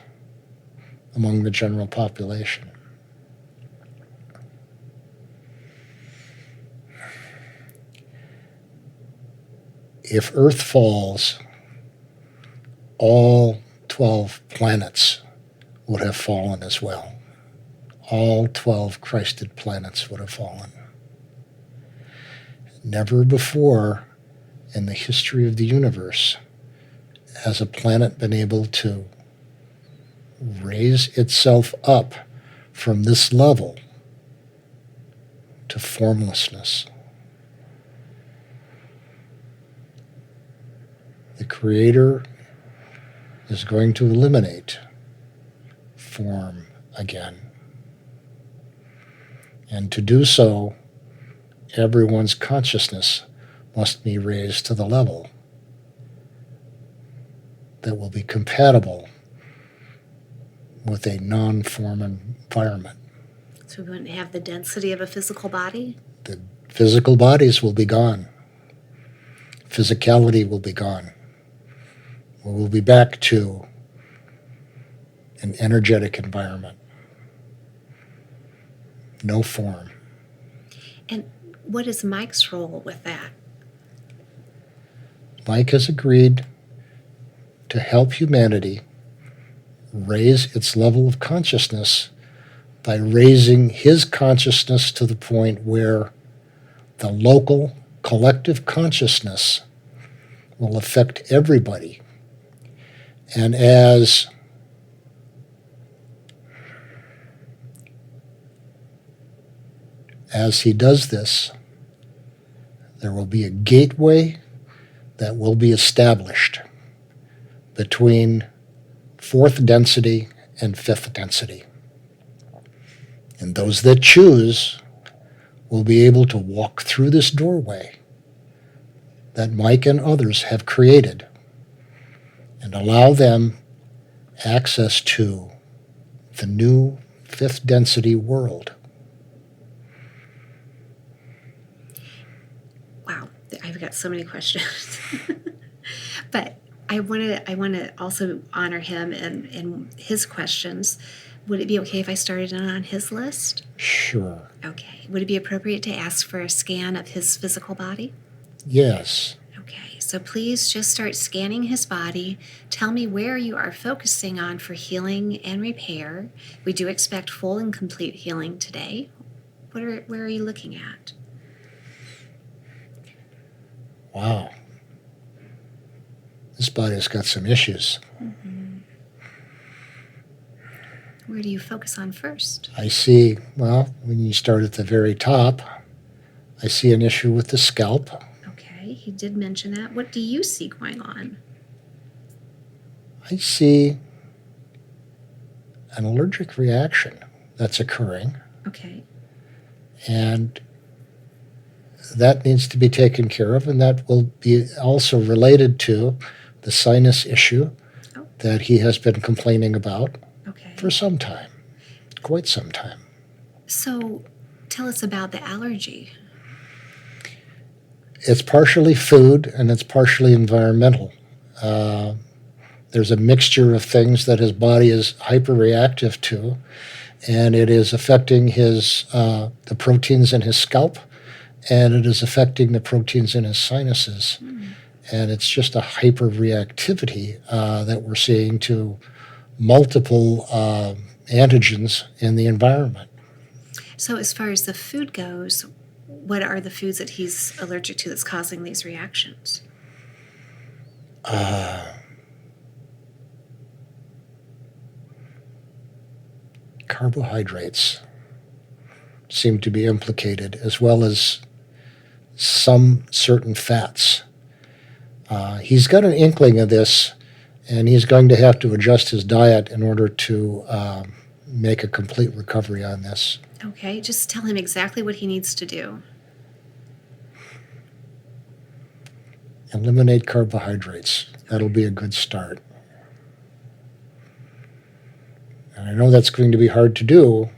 among the general population. If Earth falls, all 12 planets would have fallen as well. All 12 Christed planets would have fallen. Never before in the history of the universe has a planet been able to raise itself up from this level to formlessness. The Creator is going to eliminate form again. And to do so, everyone's consciousness must be raised to the level that will be compatible with a non-form environment. So we wouldn't have the density of a physical body? The physical bodies will be gone. Physicality will be gone. We will be back to an energetic environment. No form. And what is Mike's role with that? Mike has agreed to help humanity raise its level of consciousness by raising his consciousness to the point where the local collective consciousness will affect everybody. And as he does this, there will be a gateway that will be established between 4th density and 5th density. And those that choose will be able to walk through this doorway that Mike and others have created and allow them access to the new 5th density world. Wow, I've got so many questions. But I want to also honor him and his questions. Would it be okay if I started on his list? Sure. Okay. Would it be appropriate to ask for a scan of his physical body? Yes. Okay, so please just start scanning his body. Tell me where you are focusing on for healing and repair. We do expect full and complete healing today. Where are you looking at? Wow. This body's got some issues. Where do you focus on first? I see, well, when you start at the very top, I see an issue with the scalp. Okay, he did mention that. What do you see going on? I see an allergic reaction that's occurring, Okay. and that needs to be taken care of, and that will be also related to the sinus issue Oh. that he has been complaining about Okay. for some time, quite some time. So tell us about the allergy. It's partially food and it's partially environmental. There's a mixture of things that his body is hyperreactive to, and it is affecting the proteins in his scalp, and it is affecting the proteins in his sinuses. And it's just a hyperreactivity that we're seeing to multiple antigens in the environment. So as far as the food goes, what are the foods that he's allergic to that's causing these reactions? Carbohydrates seem to be implicated, as well as some certain fats. He's got an inkling of this, and he's going to have to adjust his diet in order to make a complete recovery on this. Okay, just tell him exactly what he needs to do. Eliminate carbohydrates. That'll be a good start. And I know that's going to be hard to do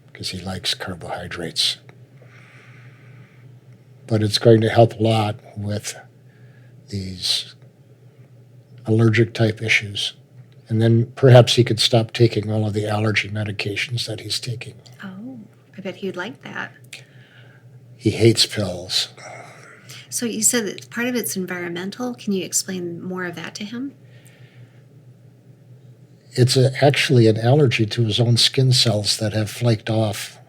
because he likes carbohydrates. But it's going to help a lot with these allergic type issues. And then perhaps he could stop taking all of the allergy medications that he's taking. Oh, I bet he'd like that. He hates pills. So you said that part of it's environmental. Can you explain more of that to him? It's actually an allergy to his own skin cells that have flaked off.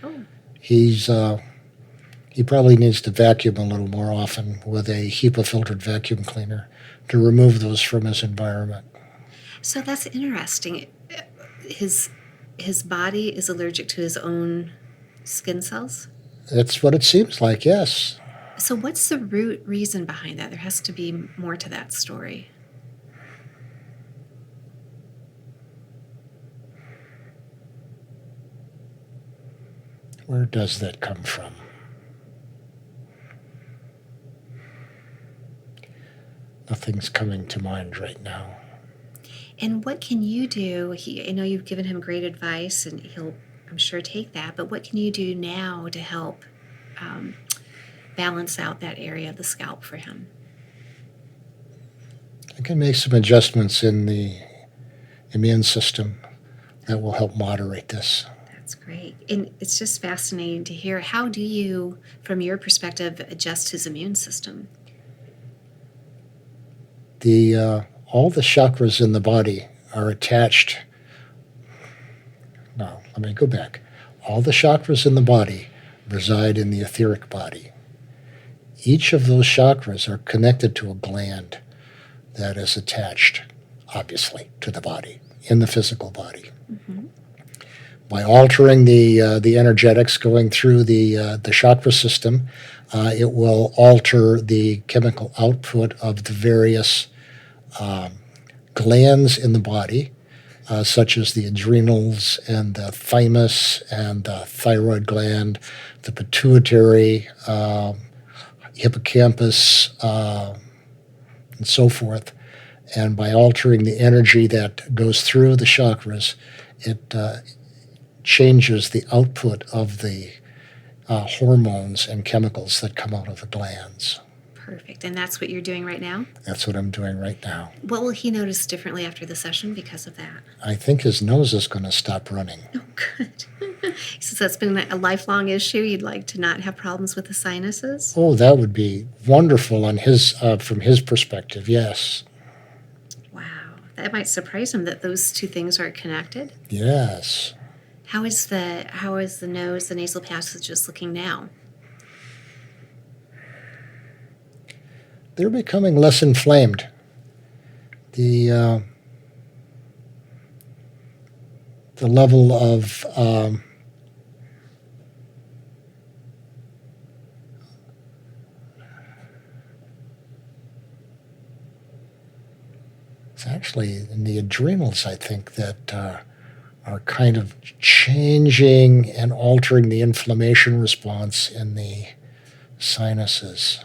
Oh. He probably needs to vacuum a little more often with a HEPA-filtered vacuum cleaner to remove those from his environment. So that's interesting. His body is allergic to his own skin cells? That's what it seems like, yes. So what's the root reason behind that? There has to be more to that story. Where does that come from? Nothing's coming to mind right now. And what can you do? I know you've given him great advice, and he'll, I'm sure, take that. But what can you do now to help balance out that area of the scalp for him? I can make some adjustments in the immune system that will help moderate this. That's great. And it's just fascinating to hear. How do you, from your perspective, adjust his immune system? All the chakras in the body are attached. No, let me go back. All the chakras in the body reside in the etheric body. Each of those chakras are connected to a gland that is attached, obviously, to the body, in the physical body. Mm-hmm. By altering the energetics going through the chakra system, it will alter the chemical output of the various glands in the body, such as the adrenals and the thymus and the thyroid gland, the pituitary, hippocampus, and so forth. And by altering the energy that goes through the chakras, it changes the output of the hormones and chemicals that come out of the glands. Perfect. And that's what you're doing right now? That's what I'm doing right now. What will he notice differently after the session because of that? I think his nose is going to stop running. Oh, good. Since that's been a lifelong issue, you'd like to not have problems with the sinuses? Oh, that would be wonderful on from his perspective, yes. Wow. That might surprise him that those two things are connected. Yes. How is the nose, the nasal passages looking now? They're becoming less inflamed. the level of it's actually in the adrenals, I think, that are kind of changing and altering the inflammation response in the sinuses.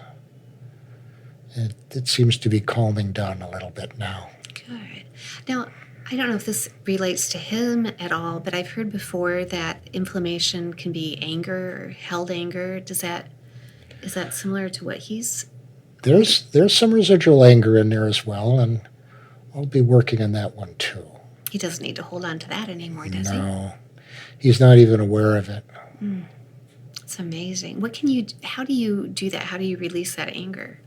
It seems to be calming down a little bit now. Good. Now, I don't know if this relates to him at all, but I've heard before that inflammation can be anger or held anger. Is that similar to what he's? There's some residual anger in there as well, and I'll be working on that one too. He doesn't need to hold on to that anymore, does he? No, he's not even aware of it. It's amazing. How do you do that? How do you release that anger?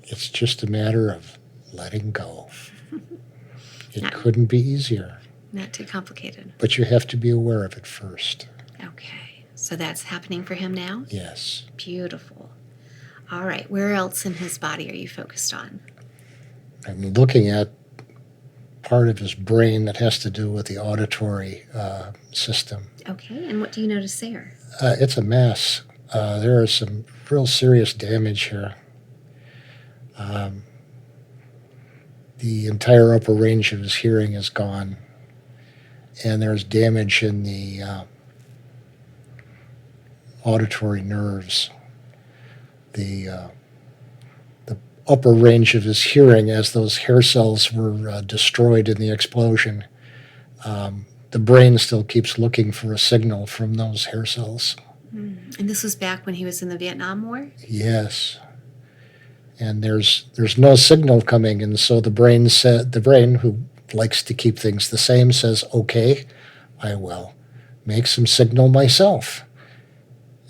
It's just a matter of letting go. It couldn't be easier. Not too complicated. But you have to be aware of it first. Okay. So that's happening for him now? Yes. Beautiful. All right. Where else in his body are you focused on? I'm looking at part of his brain that has to do with the auditory system. Okay. And what do you notice there? It's a mess. There is some real serious damage here. The entire upper range of his hearing is gone, and there's damage in the auditory nerves. The upper range of his hearing, as those hair cells were destroyed in the explosion, the brain still keeps looking for a signal from those hair cells. And this was back when he was in the Vietnam War? Yes. And there's no signal coming, and so the brain, who likes to keep things the same, says, okay, I will make some signal myself.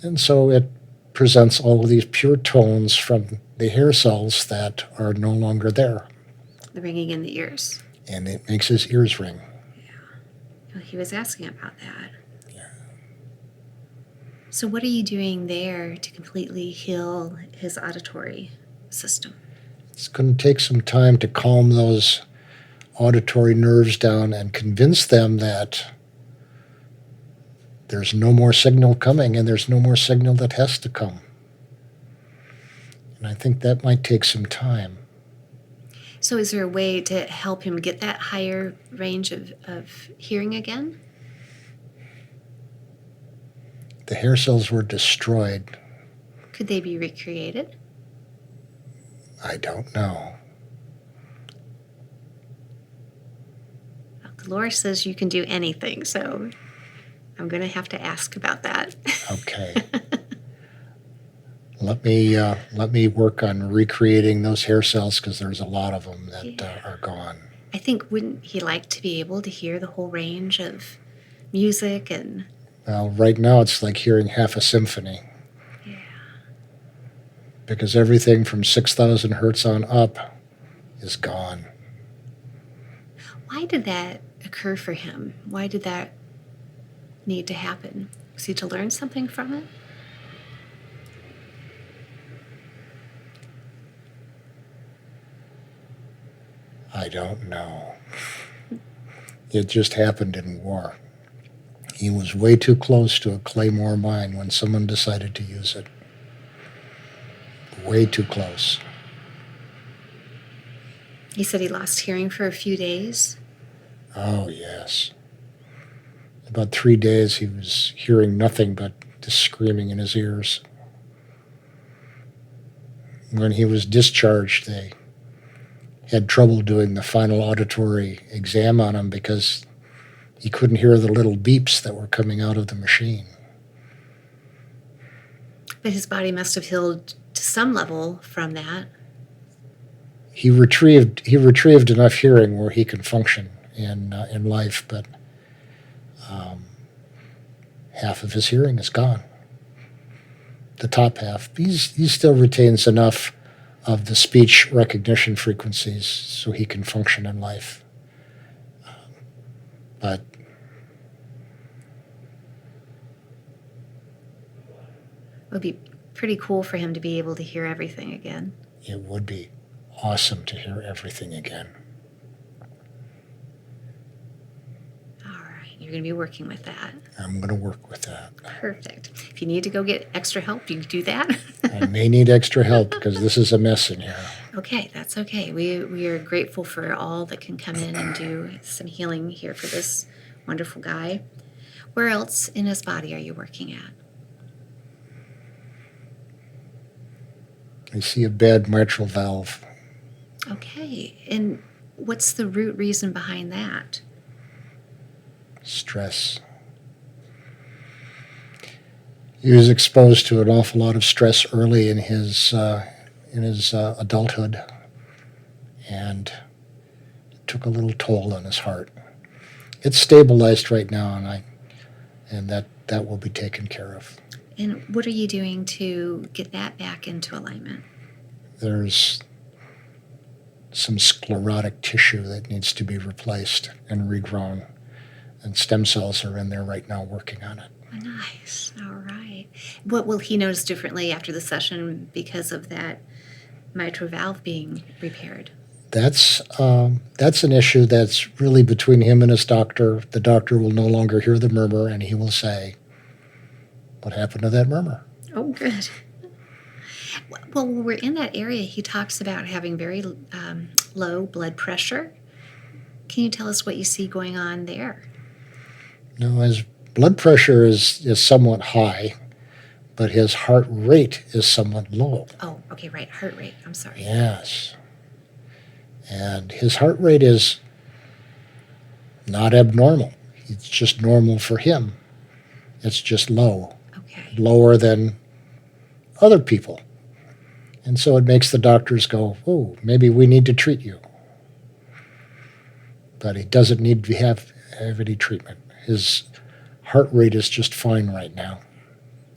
And so it presents all of these pure tones from the hair cells that are no longer there. The ringing in the ears. And it makes his ears ring. Well, he was asking about that. Yeah. So what are you doing there to completely heal his auditory system? It's going to take some time to calm those auditory nerves down and convince them that there's no more signal coming and there's no more signal that has to come. And I think that might take some time. So is there a way to help him get that higher range of hearing again? The hair cells were destroyed. Could they be recreated? I don't know. Well, Dolores says you can do anything, so I'm going to have to ask about that. Okay. Let me work on recreating those hair cells, because there's a lot of them that are gone. I think, wouldn't he like to be able to hear the whole range of music and... Well, right now it's like hearing half a symphony. Yeah. Because everything from 6,000 hertz on up is gone. Why did that occur for him? Why did that need to happen? Was he to learn something from it? I don't know. It just happened in war. He was way too close to a claymore mine when someone decided to use it. Way too close. He said he lost hearing for a few days. Oh, yes. About 3 days he was hearing nothing but the screaming in his ears. When he was discharged, they had trouble doing the final auditory exam on him because he couldn't hear the little beeps that were coming out of the machine. But his body must have healed to some level from that. He retrieved enough hearing where he can function in life, but half of his hearing is gone. The top half, he still retains enough of the speech recognition frequencies so he can function in life. But It would be pretty cool for him to be able to hear everything again. it would be awesome to hear everything again. All right. You're going to be working with that. I'm going to work with that. Perfect. If you need to go get extra help, you can do that. I may need extra help because this is a mess in here. Okay, that's okay. We are grateful for all that can come in and do some healing here for this wonderful guy. Where else in his body are you working at? I see a bad mitral valve. Okay, and what's the root reason behind that? Stress. He was exposed to an awful lot of stress early in his adulthood, and it took a little toll on his heart. It's stabilized right now, and that will be taken care of. And what are you doing to get that back into alignment? There's some sclerotic tissue that needs to be replaced and regrown, and stem cells are in there right now working on it. Oh, nice. All right. What will he notice differently after the session because of that mitral valve being repaired? That's an issue that's really between him and his doctor. The doctor will no longer hear the murmur, and he will say, "What happened to that murmur?" Oh, good. Well, when we're in that area, he talks about having very low blood pressure. Can you tell us what you see going on there? No, his blood pressure is somewhat high, but his heart rate is somewhat low. Oh, okay, right. Heart rate. I'm sorry. Yes. And his heart rate is not abnormal. It's just normal for him. It's just low. Okay. Lower than other people. And so it makes the doctors go, "Oh, maybe we need to treat you." But he doesn't need to have any treatment. His heart rate is just fine right now.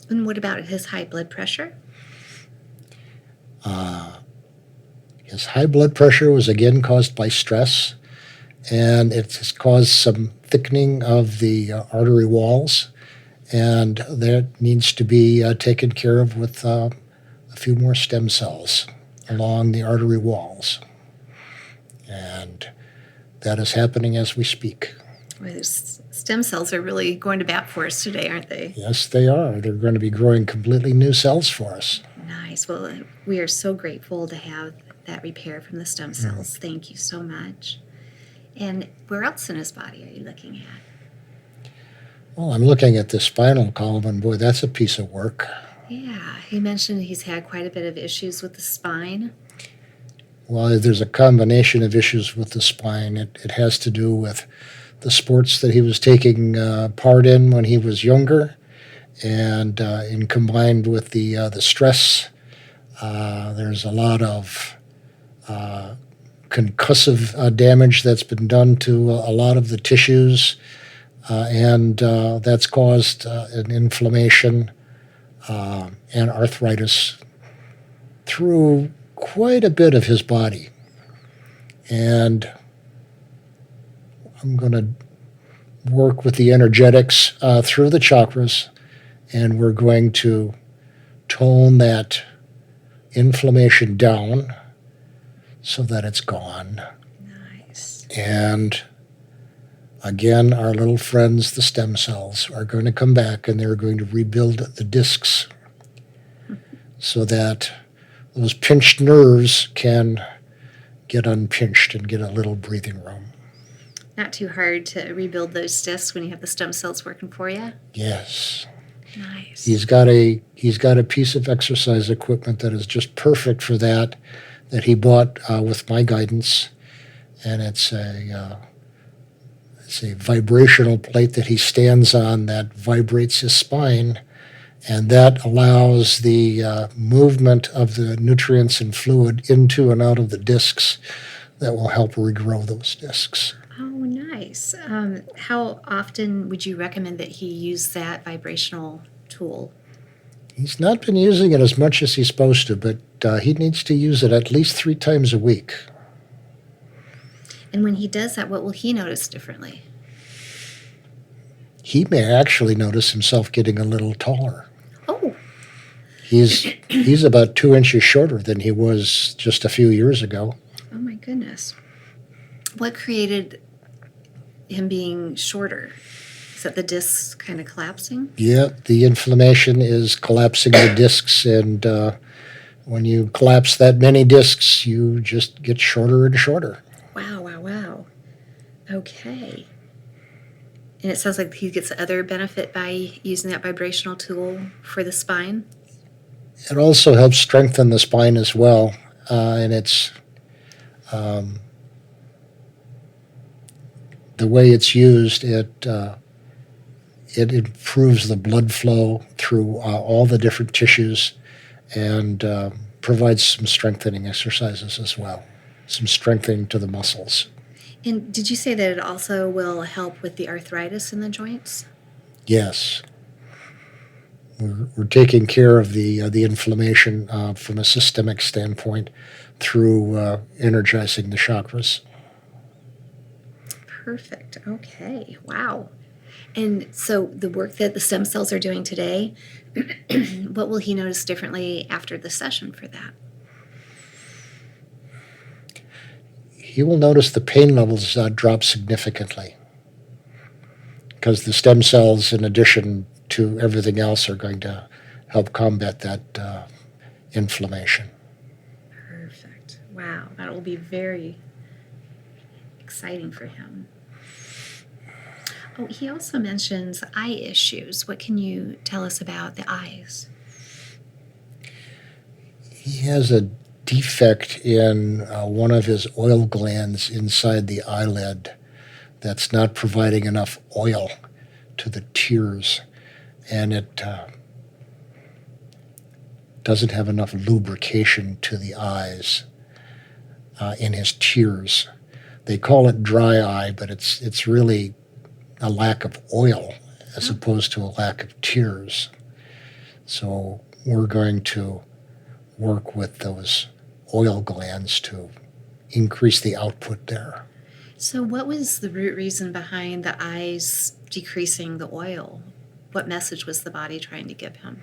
And what about his high blood pressure? His high blood pressure was again caused by stress, and it has caused some thickening of the artery walls, and that needs to be taken care of with a few more stem cells along the artery walls. And that is happening as we speak. Well, those stem cells are really going to bat for us today, aren't they? Yes, they are. They're going to be growing completely new cells for us. Nice. Well, we are so grateful to have that repair from the stem cells. Thank you so much. And where else in his body are you looking at? Well, I'm looking at the spinal column, and boy, that's a piece of work. Yeah, he mentioned he's had quite a bit of issues with the spine. Well, there's a combination of issues with the spine. It has to do with the sports that he was taking part in when he was younger, and combined with the stress, there's a lot of concussive damage that's been done to a lot of the tissues, and that's caused an inflammation and arthritis through quite a bit of his body. And I'm going to work with the energetics through the chakras, and we're going to tone that inflammation down so that it's gone. Nice. And again, our little friends, the stem cells, are going to come back, and they're going to rebuild the discs so that those pinched nerves can get unpinched and get a little breathing room. Not too hard to rebuild those discs when you have the stem cells working for you? Yes. Nice. He's got a piece of exercise equipment that is just perfect for that he bought with my guidance, and it's a vibrational plate that he stands on that vibrates his spine, and that allows the movement of the nutrients and fluid into and out of the discs that will help regrow those discs. Oh, nice. How often would you recommend that he use that vibrational tool? He's not been using it as much as he's supposed to, but he needs to use it at least 3 times a week. And when he does that, what will he notice differently? He may actually notice himself getting a little taller. Oh, He's about 2 inches shorter than he was just a few years ago. Oh my goodness. What created him being shorter? Is that the discs kind of collapsing? Yeah, the inflammation is collapsing the discs, and when you collapse that many discs, you just get shorter and shorter. Wow, wow, wow. Okay. And it sounds like he gets other benefit by using that vibrational tool for the spine. It also helps strengthen the spine as well, and it's the way it's used. It improves the blood flow through all the different tissues, and provides some strengthening exercises as well, some strengthening to the muscles. And did you say that it also will help with the arthritis in the joints? Yes. We're taking care of the inflammation from a systemic standpoint through energizing the chakras. Perfect. Okay. Wow. And so the work that the stem cells are doing today, what will he notice differently after the session for that? He will notice the pain levels drop significantly, because the stem cells, in addition to everything else, are going to help combat that inflammation. Perfect. Wow. That will be very exciting for him. Oh, he also mentions eye issues. What can you tell us about the eyes? He has a defect in one of his oil glands inside the eyelid that's not providing enough oil to the tears, and it doesn't have enough lubrication to the eyes in his tears. They call it dry eye, but it's really a lack of oil as opposed to a lack of tears. So we're going to work with those oil glands to increase the output there. So what was the root reason behind the eyes decreasing the oil? What message was the body trying to give him?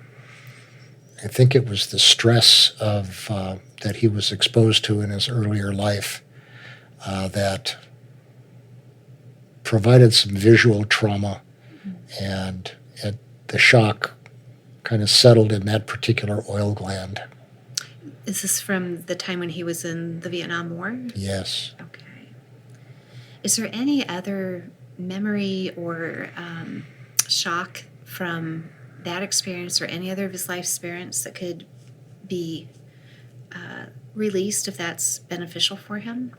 I think it was the stress of that he was exposed to in his earlier life that provided some visual trauma, and the shock kind of settled in that particular oil gland. Is this from the time when he was in the Vietnam War? Yes. Okay. Is there any other memory or shock from that experience or any other of his life experience that could be released if that's beneficial for him?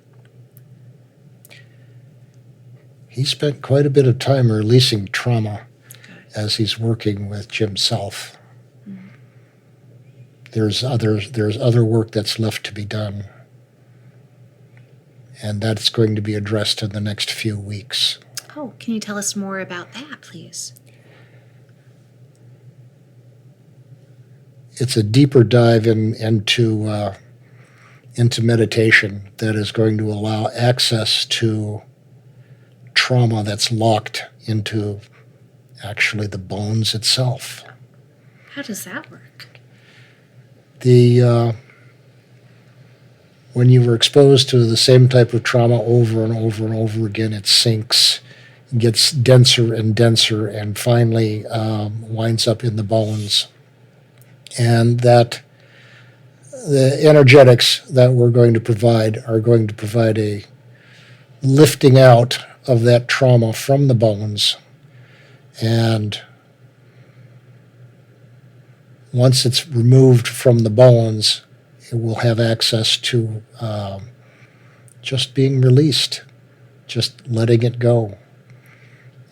He spent quite a bit of time releasing trauma as he's working with Jim Self. Mm-hmm. There's other work that's left to be done, and that's going to be addressed in the next few weeks. Oh, can you tell us more about that, please? It's a deeper dive into meditation that is going to allow access to trauma that's locked into actually the bones itself. How does that work? When you were exposed to the same type of trauma over and over and over again, it sinks, gets denser and denser, and finally winds up in the bones. And that the energetics that we're going to provide are going to provide a lifting out of that trauma from the bones. And once it's removed from the bones, it will have access to just being released, just letting it go.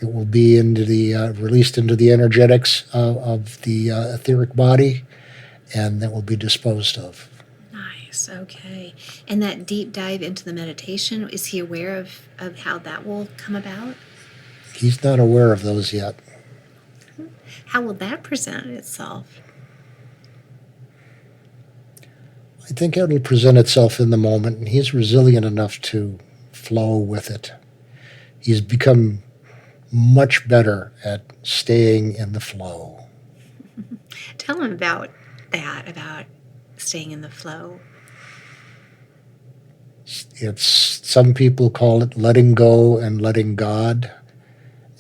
It will be released into the energetics of the etheric body, and that will be disposed of. Nice, okay. And that deep dive into the meditation, is he aware of how that will come about? He's not aware of those yet. How will that present itself? I think it will present itself in the moment, and he's resilient enough to flow with it. He's become much better at staying in the flow. Tell him about that about staying in the flow? It's, some people call it letting go and letting God,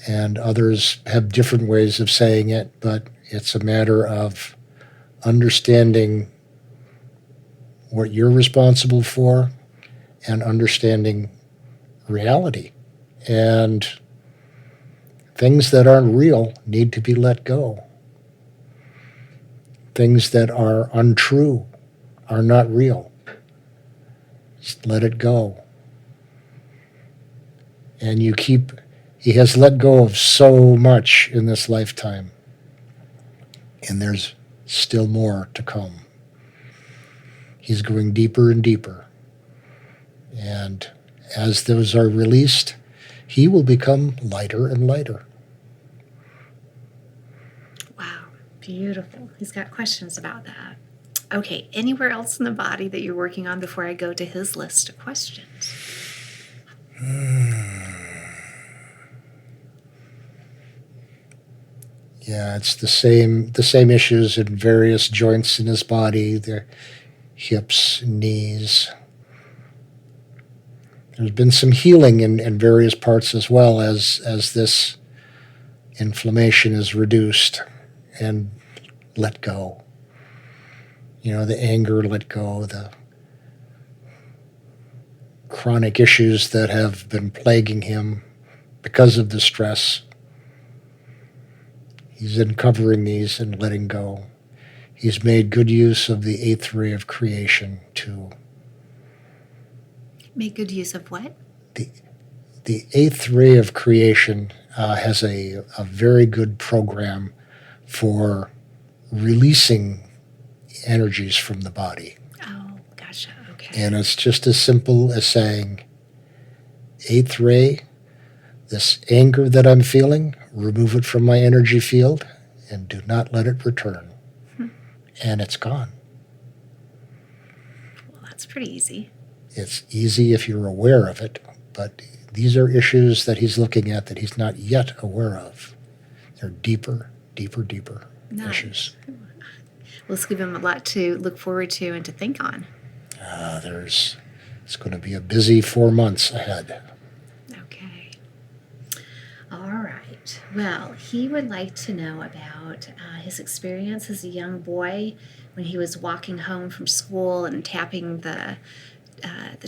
and others have different ways of saying it, but it's a matter of understanding what you're responsible for and understanding reality. And things that aren't real need to be let go. Things that are untrue are not real. Just let it go. And he has let go of so much in this lifetime. And there's still more to come. He's going deeper and deeper. And as those are released, he will become lighter and lighter. Wow, beautiful. He's got questions about that. Okay, anywhere else in the body that you're working on before I go to his list of questions? Yeah, it's the same issues in various joints in his body, the hips, knees. There's been some healing in various parts as well as this inflammation is reduced and let go. The anger let go, the chronic issues that have been plaguing him because of the stress. He's uncovering these and letting go. He's made good use of the eighth ray of creation to Make good use of what? the eighth ray of creation has a very good program for releasing energies from the body. Oh, gotcha. Okay. And it's just as simple as saying, eighth ray, this anger that I'm feeling, remove it from my energy field and do not let it return. And it's gone. Well, that's pretty easy. It's easy if you're aware of it, but these are issues that he's looking at that he's not yet aware of. They're deeper, deeper, deeper issues. Let's give him a lot to look forward to and to think on. It's going to be a busy 4 months ahead. Okay. All right. Well, he would like to know about his experience as a young boy when he was walking home from school and tapping the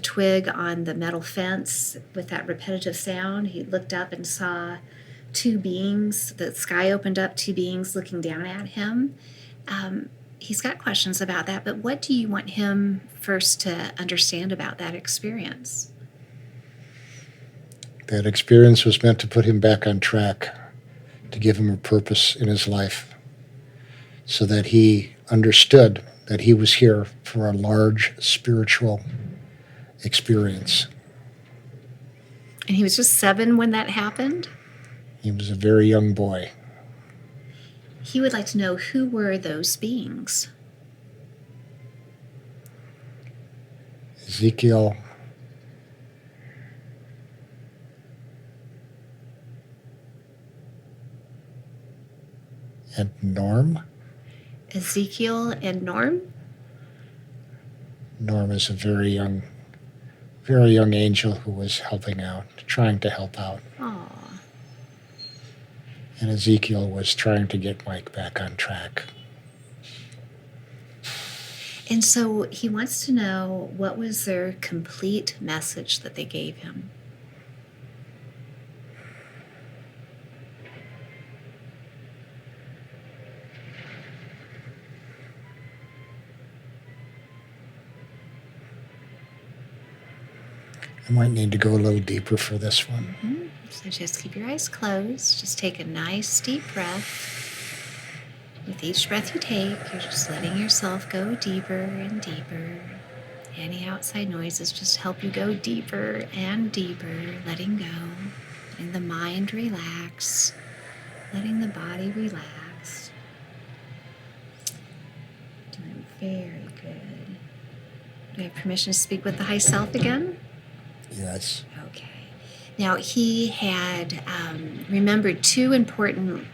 twig on the metal fence with that repetitive sound. He looked up and saw two beings. The sky opened up, two beings looking down at him. He's got questions about that, but what do you want him first to understand about that experience? That experience was meant to put him back on track, to give him a purpose in his life, so that he understood that he was here for a large spiritual experience. And he was just 7 when that happened? He was a very young boy. He would like to know, who were those beings? Ezekiel, and Norm. Ezekiel and Norm? Norm is a very young angel who was helping out, trying to help out. Aw. And Ezekiel was trying to get Mike back on track. And so he wants to know, what was their complete message that they gave him? I might need to go a little deeper for this one. Mm-hmm. So just keep your eyes closed. Just take a nice deep breath. With each breath you take, you're just letting yourself go deeper and deeper. Any outside noises just help you go deeper and deeper, letting go, letting the mind relax, letting the body relax. Doing very good. Do I have permission to speak with the high self again? Yes. Okay. Now, he had remembered 2 important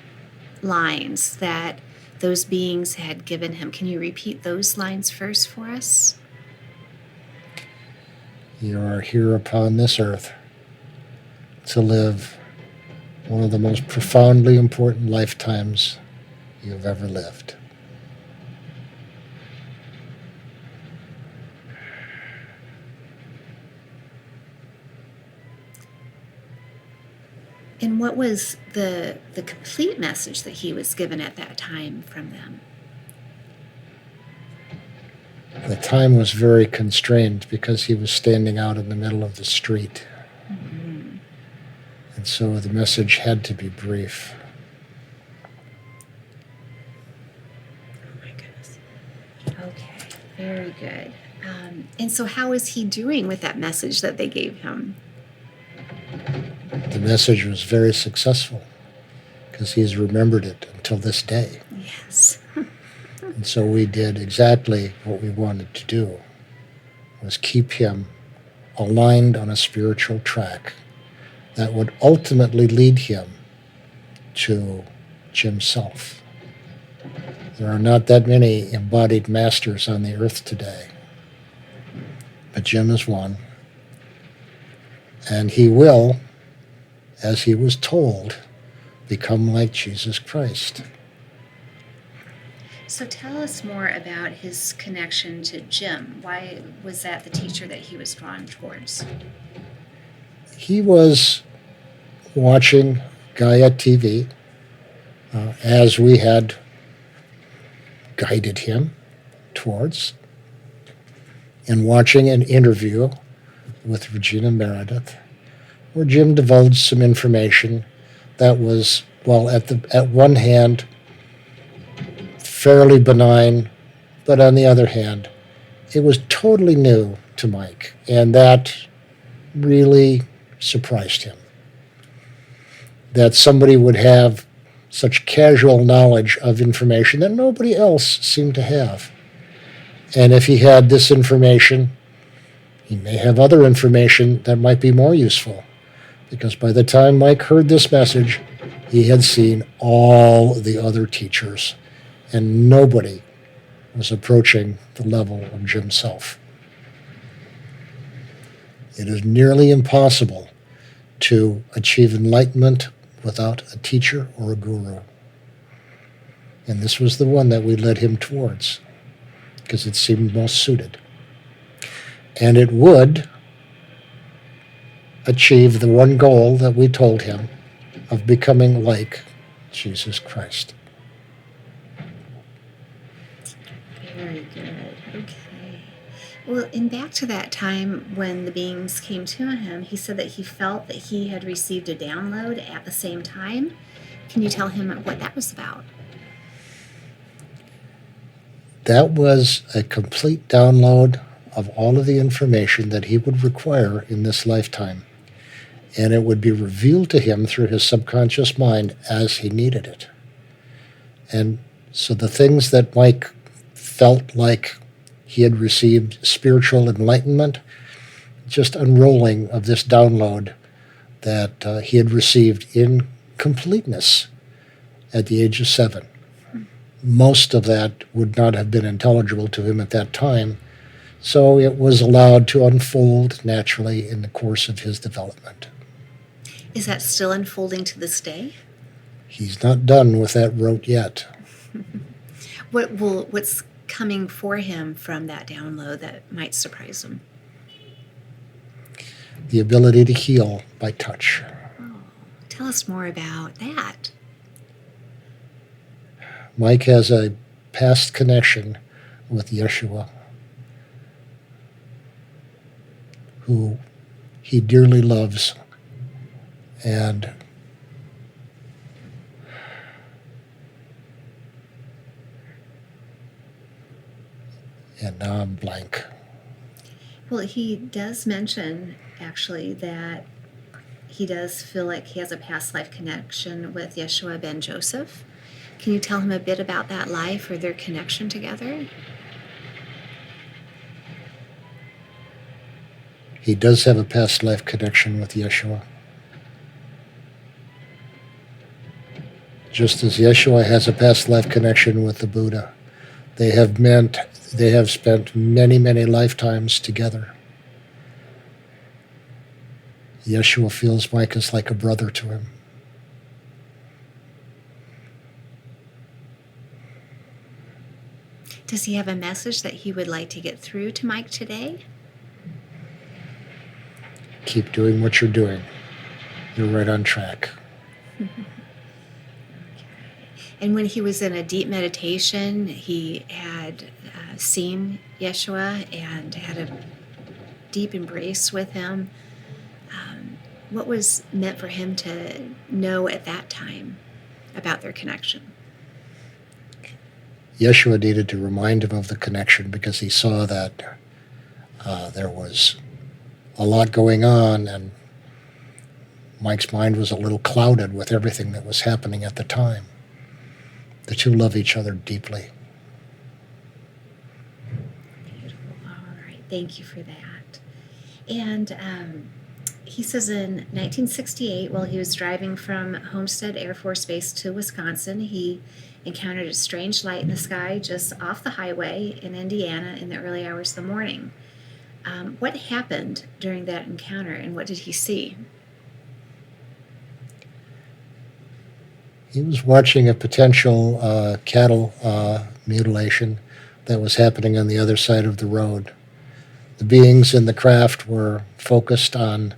lines that those beings had given him. Can you repeat those lines first for us? You are here upon this earth to live one of the most profoundly important lifetimes you've ever lived. And what was the complete message that he was given at that time from them? The time was very constrained because he was standing out in the middle of the street. Mm-hmm. And so the message had to be brief. Oh my goodness. Okay, very good. And so how is he doing with that message that they gave him? The message was very successful because he's remembered it until this day. Yes. And so we did exactly what we wanted to do, was keep him aligned on a spiritual track that would ultimately lead him to Jim Self. There are not that many embodied masters on the earth today, but Jim is one. And he will, as he was told, become like Jesus Christ. So tell us more about his connection to Jim. Why was that the teacher that he was drawn towards? He was watching Gaia TV as we had guided him towards, and watching an interview with Regina Meredith, where Jim divulged some information that was, well, at one hand, fairly benign, but on the other hand, it was totally new to Mike, and that really surprised him. That somebody would have such casual knowledge of information that nobody else seemed to have. And if he had this information, he may have other information that might be more useful. Because by the time Mike heard this message, he had seen all the other teachers, and nobody was approaching the level of Jim Self. It is nearly impossible to achieve enlightenment without a teacher or a guru. And this was the one that we led him towards, because it seemed most suited. And it would achieve the one goal that we told him of becoming like Jesus Christ. Very good. Okay. Well, and back to that time when the beings came to him, he said that he felt that he had received a download at the same time. Can you tell him what that was about? That was a complete download of all of the information that he would require in this lifetime. And it would be revealed to him through his subconscious mind as he needed it. And so the things that Mike felt like he had received spiritual enlightenment, just unrolling of this download that he had received in completeness at the age of 7. Most of that would not have been intelligible to him at that time, so it was allowed to unfold naturally in the course of his development. Is that still unfolding to this day? He's not done with that rote yet. What's coming for him from that download that might surprise him? The ability to heal by touch. Oh, tell us more about that. Mike has a past connection with Yeshua, who he dearly loves. And now I'm blank. Well, he does mention, actually, that he does feel like he has a past life connection with Yeshua ben Joseph. Can you tell him a bit about that life or their connection together? He does have a past life connection with Yeshua. just as Yeshua has a past life connection with the Buddha. They have spent many, many lifetimes together. Yeshua feels Mike is like a brother to him. Does he have a message that he would like to get through to Mike today? Keep doing what you're doing. You're right on track. And when he was in a deep meditation, he had seen Yeshua and had a deep embrace with him. What was meant for him to know at that time about their connection? Yeshua needed to remind him of the connection because he saw that there was a lot going on, and Mike's mind was a little clouded with everything that was happening at the time. The two love each other deeply. Beautiful. All right. Thank you for that. And he says in 1968, while he was driving from Homestead Air Force Base to Wisconsin, he encountered a strange light in the sky just off the highway in Indiana in the early hours of the morning. What happened during that encounter, and what did he see? He was watching a potential cattle mutilation that was happening on the other side of the road. The beings in the craft were focused on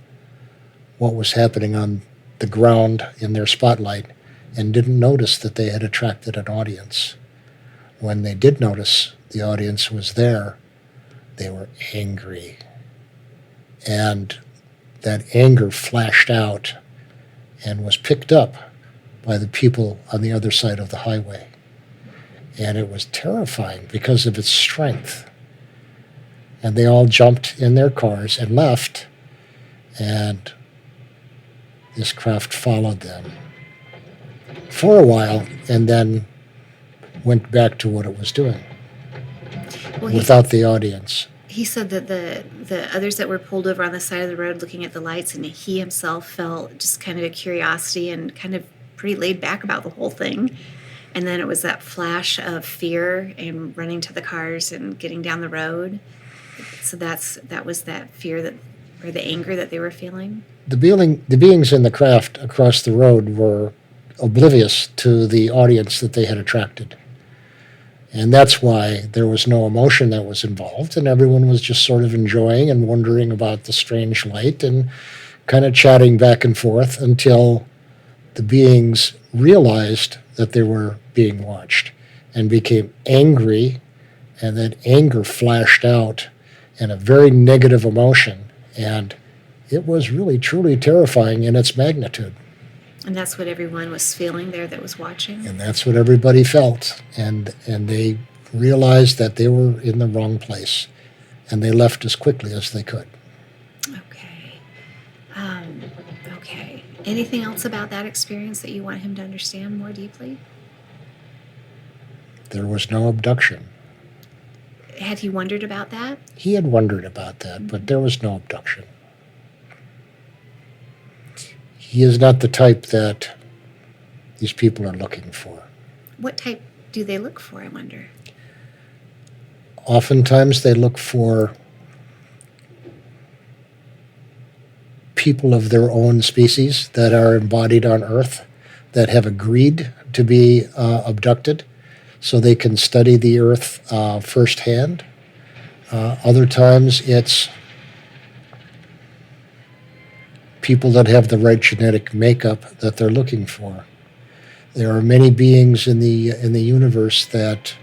what was happening on the ground in their spotlight and didn't notice that they had attracted an audience. When they did notice the audience was there, they were angry. And that anger flashed out and was picked up by the people on the other side of the highway. And it was terrifying because of its strength. And they all jumped in their cars and left, and this craft followed them for a while and then went back to what it was doing without the audience. He said that the others that were pulled over on the side of the road looking at the lights, and he himself felt just kind of a curiosity and kind of pretty laid back about the whole thing. And then it was that flash of fear and running to the cars and getting down the road. So that was that fear that, or the anger that they were feeling. The beings in the craft across the road were oblivious to the audience that they had attracted. And that's why there was no emotion that was involved, and everyone was just sort of enjoying and wondering about the strange light and kind of chatting back and forth until the beings realized that they were being watched and became angry, and that anger flashed out in a very negative emotion, and it was really truly terrifying in its magnitude. And that's what everyone was feeling there that was watching? And that's what everybody felt, and they realized that they were in the wrong place, and they left as quickly as they could. Okay. Okay. Anything else about that experience that you want him to understand more deeply? There was no abduction. Had he wondered about that? He had wondered about that, but there was no abduction. He is not the type that these people are looking for. What type do they look for, I wonder? Oftentimes they look for people of their own species that are embodied on Earth that have agreed to be abducted so they can study the Earth firsthand. Other times it's people that have the right genetic makeup that they're looking for. There are many beings in the universe that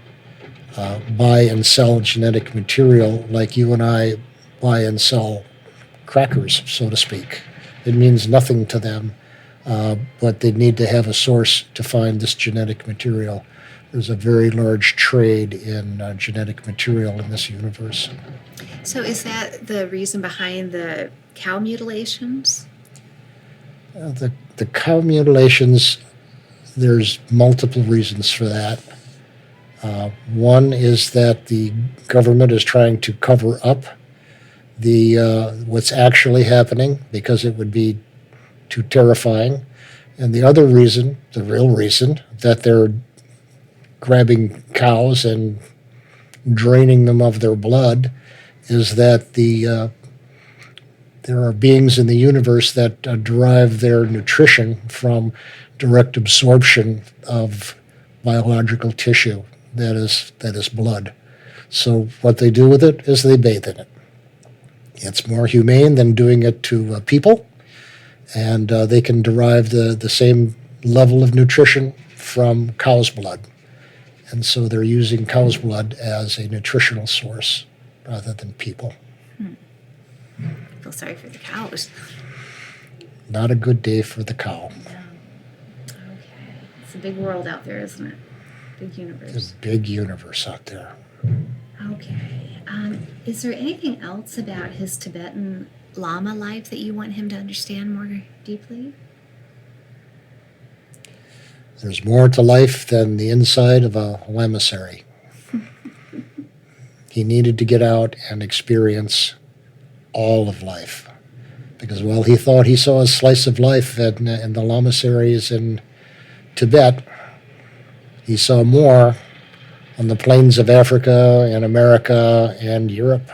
buy and sell genetic material like you and I buy and sell crackers, so to speak. It means nothing to them, but they need to have a source to find this genetic material. There's a very large trade in genetic material in this universe. So is that the reason behind the cow mutilations? The cow mutilations, there's multiple reasons for that. One is that the government is trying to cover up what's actually happening because it would be too terrifying. And the other reason, the real reason, that they're grabbing cows and draining them of their blood is that there are beings in the universe that derive their nutrition from direct absorption of biological tissue that is blood. So what they do with it is they bathe in it. It's more humane than doing it to people, and they can derive the same level of nutrition from cow's blood. And so they're using cow's blood as a nutritional source rather than people. I feel sorry for the cows. Not a good day for the cow. No. Okay. It's a big world out there, isn't it? Big universe. It's a big universe out there. Okay. Is there anything else about his Tibetan Lama life that you want him to understand more deeply? There's more to life than the inside of a lamasery. He needed to get out and experience all of life. Because while he thought he saw a slice of life in the lamaseries in Tibet, he saw more on the plains of Africa and America and Europe.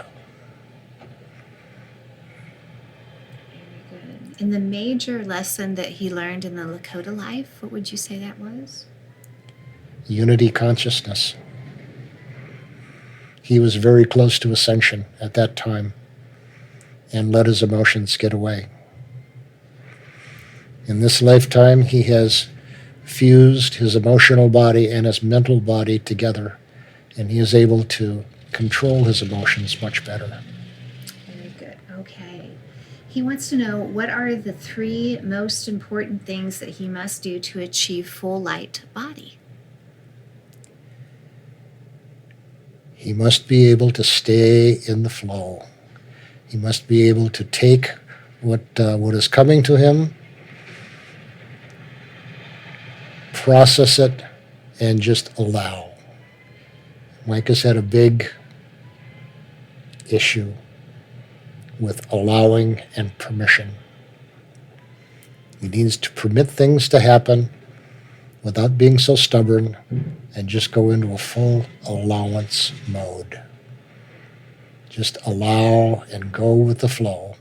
Very good. And the major lesson that he learned in the Lakota life, what would you say that was? Unity consciousness. He was very close to ascension at that time and let his emotions get away. In this lifetime, he has fused his emotional body and his mental body together, and he is able to control his emotions much better. Very good. Okay. He wants to know, what are the 3 most important things that he must do to achieve full light body? He must be able to stay in the flow. He must be able to take what is coming to him, process it, and just allow. Mike has had a big issue with allowing and permission. He needs to permit things to happen without being so stubborn and just go into a full allowance mode. Just allow and go with the flow,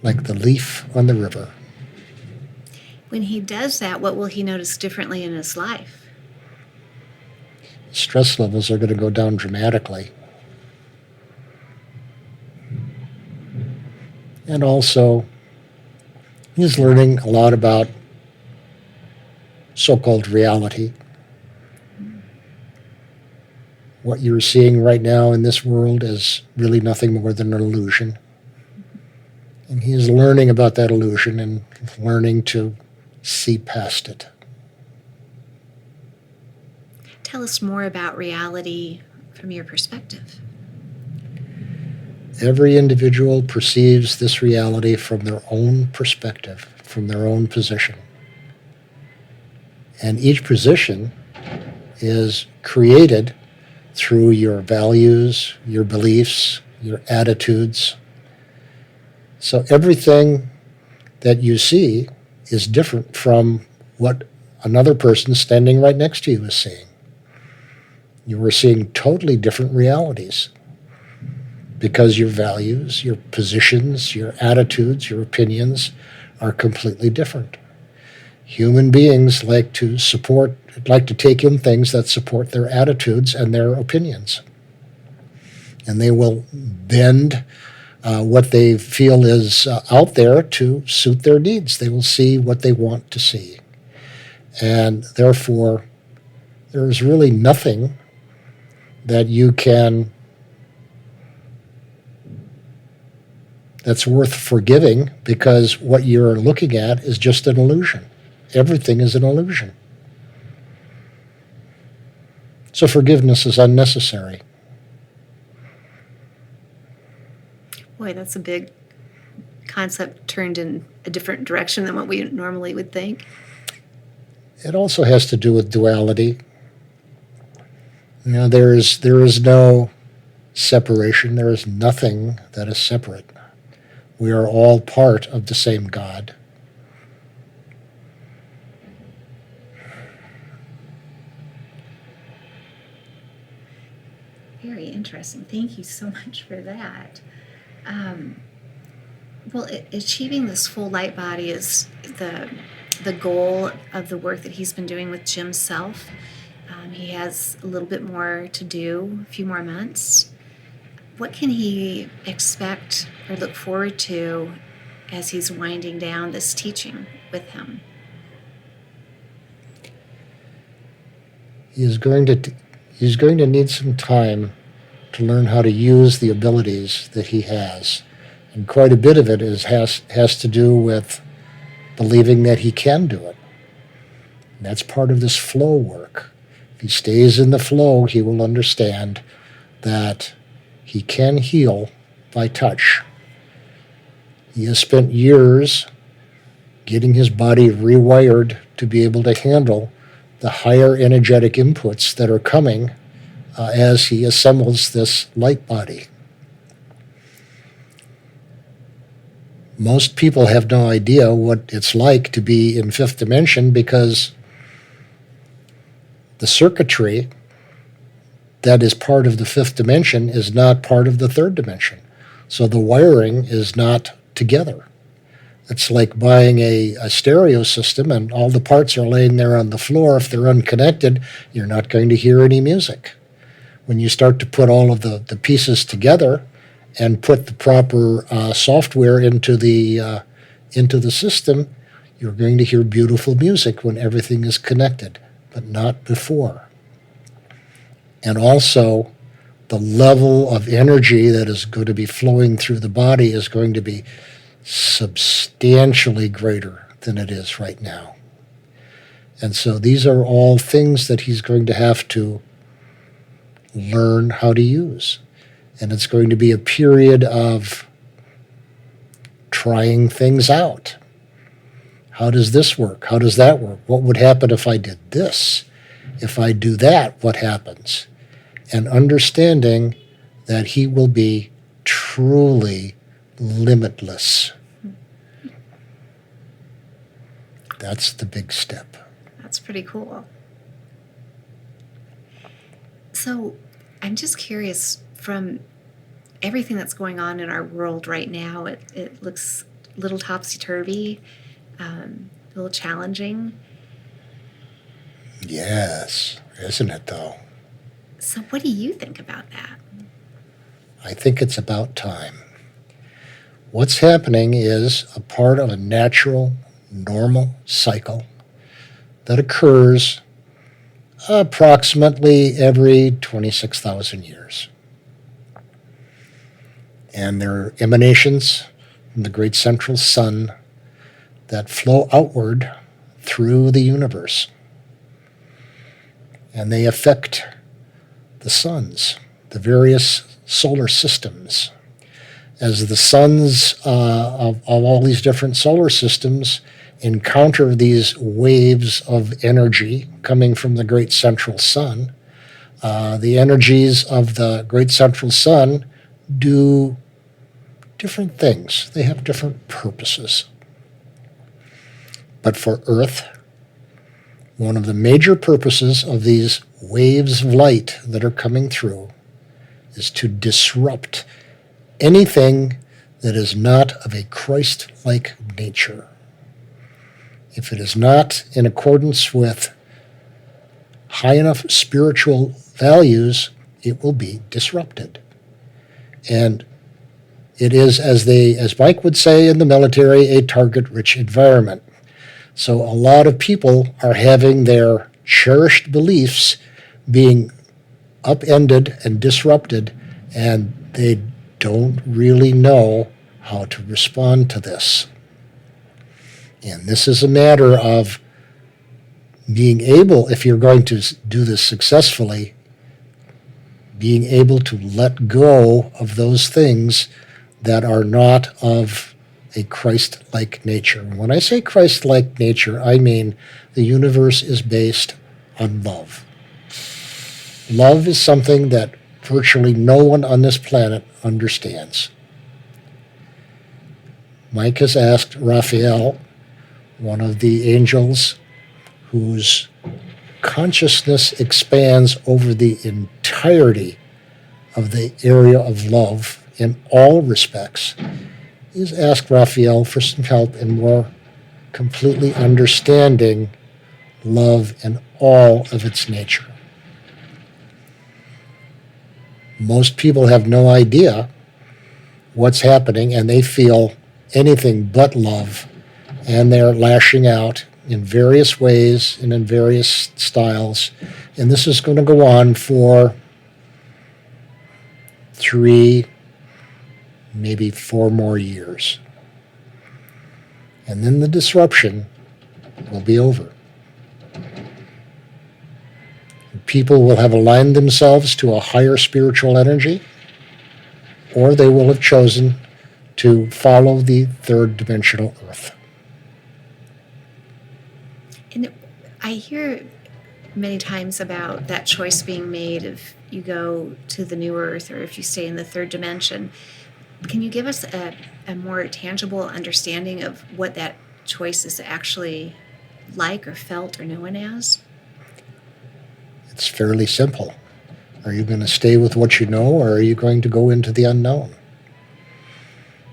like the leaf on the river. When he does that, what will he notice differently in his life? Stress levels are going to go down dramatically. And also, he's learning a lot about so-called reality. What you're seeing right now in this world is really nothing more than an illusion. And he is learning about that illusion and learning to see past it. Tell us more about reality from your perspective. Every individual perceives this reality from their own perspective, from their own position. And each position is created through your values, your beliefs, your attitudes. So everything that you see is different from what another person standing right next to you is seeing. You are seeing totally different realities because your values, your positions, your attitudes, your opinions are completely different. Human beings like to take in things that support their attitudes and their opinions. And they will bend what they feel is out there to suit their needs. They will see what they want to see. And therefore, there is really nothing that you can, that's worth forgiving, because what you're looking at is just an illusion. Everything is an illusion. So forgiveness is unnecessary. Boy, that's a big concept turned in a different direction than what we normally would think. It also has to do with duality. You know, there is no separation. There is nothing that is separate. We are all part of the same God. interesting. Thank you so much for that. Well, achieving this full light body is the goal of the work that he's been doing with Jim's self. He has a little bit more to do, a few more months. What can he expect or look forward to as he's winding down this teaching with him? He's going to need some time to learn how to use the abilities that he has. And quite a bit of it has to do with believing that he can do it. And that's part of this flow work. If he stays in the flow, he will understand that he can heal by touch. He has spent years getting his body rewired to be able to handle the higher energetic inputs that are coming as he assembles this light body. Most people have no idea what it's like to be in fifth dimension because the circuitry that is part of the fifth dimension is not part of the third dimension. So the wiring is not together. It's like buying a stereo system and all the parts are laying there on the floor. If they're unconnected, you're not going to hear any music. When you start to put all of the pieces together and put the proper software into the system, you're going to hear beautiful music when everything is connected, but not before. And also, the level of energy that is going to be flowing through the body is going to be substantially greater than it is right now. And so these are all things that he's going to have to learn how to use. And it's going to be a period of trying things out. How does this work? How does that work? What would happen if I did this? If I do that, what happens? And understanding that he will be truly limitless. That's the big step. That's pretty cool. So I'm just curious, from everything that's going on in our world right now, it looks a little topsy-turvy, a little challenging. Yes, isn't it though? So what do you think about that? I think it's about time. What's happening is a part of a natural, normal cycle that occurs approximately every 26,000 years. And there are emanations from the great central sun that flow outward through the universe. And they affect the suns, the various solar systems. As the suns of all these different solar systems encounter these waves of energy coming from the great central sun, the energies of the great central sun do different things. They have different purposes. But for Earth, one of the major purposes of these waves of light that are coming through is to disrupt anything that is not of a Christ-like nature. If it is not in accordance with high enough spiritual values, it will be disrupted. And it is, as Mike would say in the military, a target-rich environment. So a lot of people are having their cherished beliefs being upended and disrupted, and they don't really know how to respond to this. And this is a matter of being able, if you're going to do this successfully, being able to let go of those things that are not of a Christ-like nature. And when I say Christ-like nature, I mean the universe is based on love. Love is something that virtually no one on this planet understands. Mike has asked Raphael, one of the angels whose consciousness expands over the entirety of the area of love in all respects is ask Raphael for some help in more completely understanding love in all of its nature. Most people have no idea what's happening, and they feel anything but love, and they're lashing out in various ways and in various styles. And this is going to go on for 3, maybe 4 more years. And then the disruption will be over. People will have aligned themselves to a higher spiritual energy, or they will have chosen to follow the third dimensional earth. And I hear many times about that choice being made if you go to the new earth or if you stay in the third dimension. Can you give us a more tangible understanding of what that choice is actually like or felt or known as? It's fairly simple. Are you going to stay with what you know, or are you going to go into the unknown?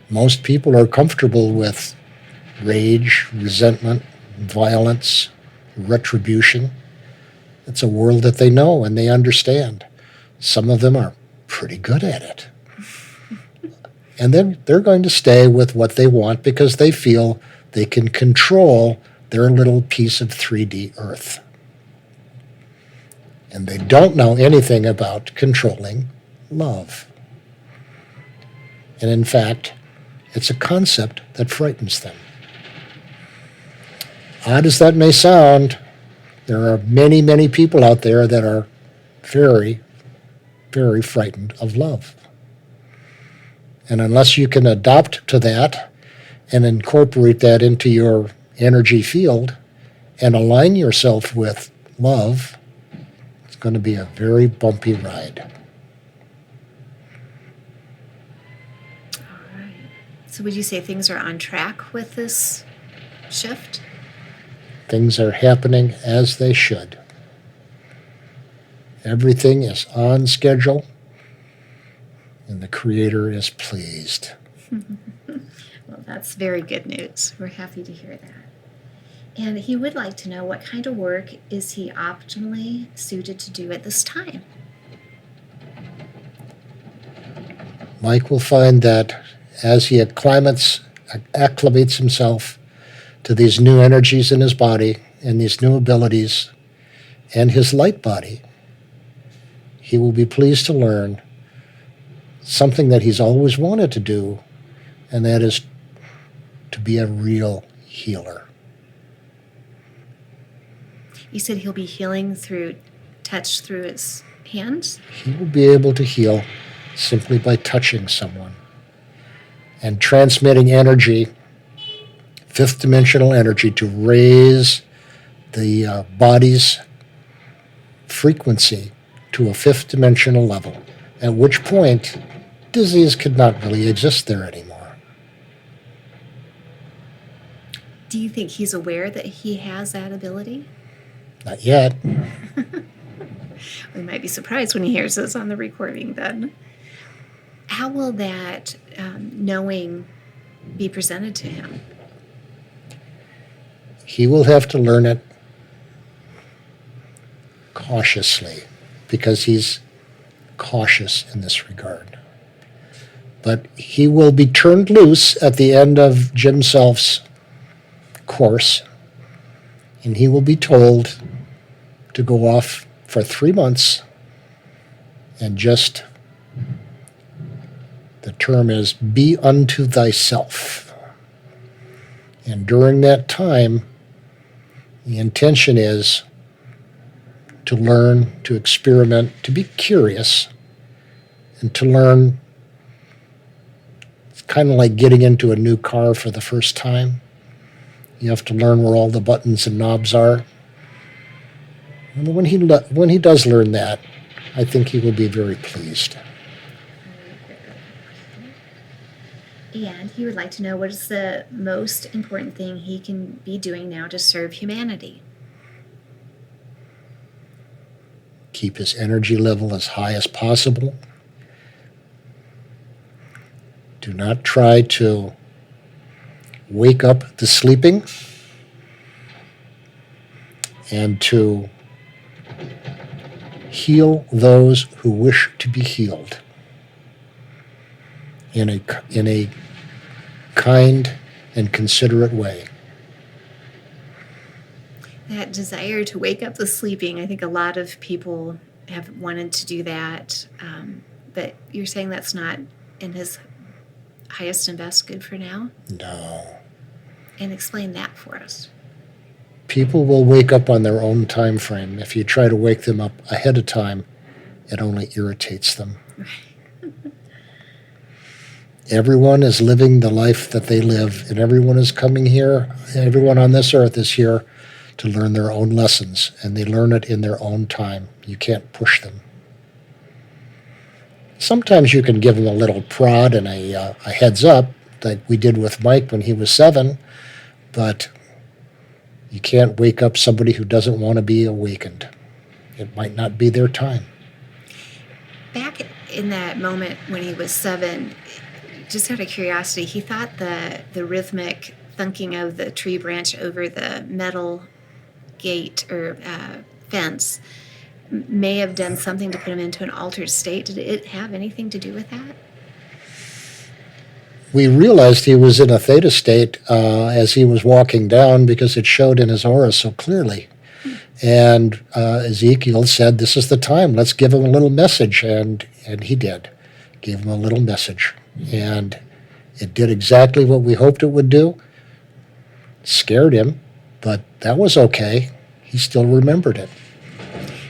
Most people are comfortable with rage, resentment, violence, retribution. It's a world that they know and they understand. Some of them are pretty good at it. And then they're going to stay with what they want because they feel they can control their little piece of 3D Earth. And they don't know anything about controlling love. And in fact, it's a concept that frightens them. Odd as that may sound, there are many, many people out there that are very, very frightened of love. And unless you can adapt to that and incorporate that into your energy field and align yourself with love, it's going to be a very bumpy ride. All right. So would you say things are on track with this shift? Things are happening as they should. Everything is on schedule, and the Creator is pleased. Well, that's very good news. We're happy to hear that. And he would like to know, what kind of work is he optimally suited to do at this time? Mike will find that as he acclimates himself to these new energies in his body and these new abilities and his light body, he will be pleased to learn something that he's always wanted to do, and that is to be a real healer. You said he'll be healing through touch through his hands? He will be able to heal simply by touching someone and transmitting energy, fifth dimensional energy, to raise the body's frequency to a fifth dimensional level, at which point disease could not really exist there anymore. Do you think he's aware that he has that ability? Not yet. We might be surprised when he hears this on the recording then. How will that knowing be presented to him? He will have to learn it cautiously, because he's cautious in this regard. But he will be turned loose at the end of Jim Self's course, and he will be told to go off for 3 months and just, the term is, be unto thyself. And during that time, the intention is to learn, to experiment, to be curious, and to learn. It's kind of like getting into a new car for the first time. You have to learn where all the buttons and knobs are. And when he does learn that, I think he will be very pleased. And he would like to know, what is the most important thing he can be doing now to serve humanity? Keep his energy level as high as possible Do not try to wake up the sleeping and to heal those who wish to be healed in a kind and considerate way. That desire to wake up the sleeping, I think a lot of people have wanted to do that, but you're saying that's not in his highest and best good for now? No. And explain that for us. People will wake up on their own time frame. If you try to wake them up ahead of time, it only irritates them. Everyone is living the life that they live, and everyone is coming here. Everyone on this earth is here to learn their own lessons, and they learn it in their own time. You can't push them. Sometimes you can give them a little prod and a heads up, like we did with Mike when he was 7, but you can't wake up somebody who doesn't want to be awakened. It might not be their time. Back in that moment when he was 7, just out of curiosity, he thought the rhythmic thunking of the tree branch over the metal gate or fence may have done something to put him into an altered state. Did it have anything to do with that? We realized he was in a theta state as he was walking down because it showed in his aura so clearly. And Ezekiel said, "This is the time. Let's give him a little message." And he did. Gave him a little message. And it did exactly what we hoped it would do. Scared him, but that was okay. He still remembered it.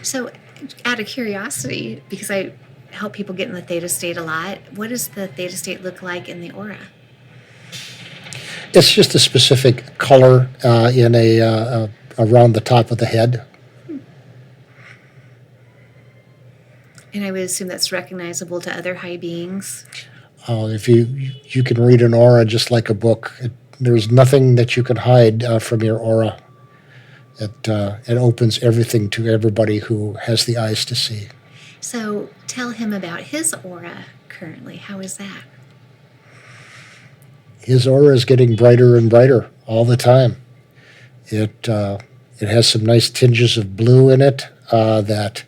So, out of curiosity, because I help people get in the theta state a lot, what does the theta state look like in the aura? It's just a specific color in around the top of the head. And I would assume that's recognizable to other high beings. If you can read an aura just like a book. There's nothing that you can hide from your aura. It opens everything to everybody who has the eyes to see. So tell him about his aura currently. How is that? His aura is getting brighter and brighter all the time. It has some nice tinges of blue in it that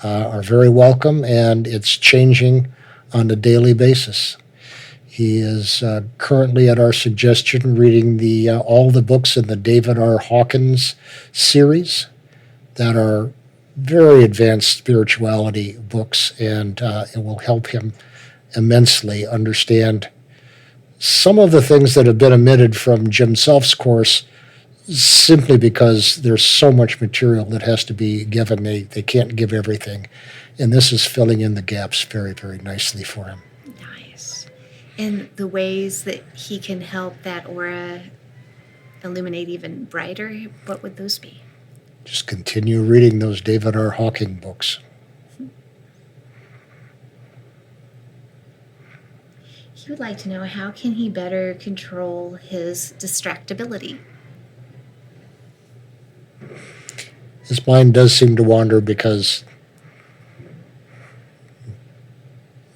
are very welcome, and it's changing on a daily basis. He is currently, at our suggestion, reading all the books in the David R. Hawkins series that are very advanced spirituality books, and it will help him immensely understand some of the things that have been omitted from Jim Self's course simply because there's so much material that has to be given. They can't give everything, and this is filling in the gaps very, very nicely for him. Nice. And the ways that he can help that aura illuminate even brighter, what would those be? Just continue reading those David R. Hawking books. He would like to know, how can he better control his distractibility? His mind does seem to wander because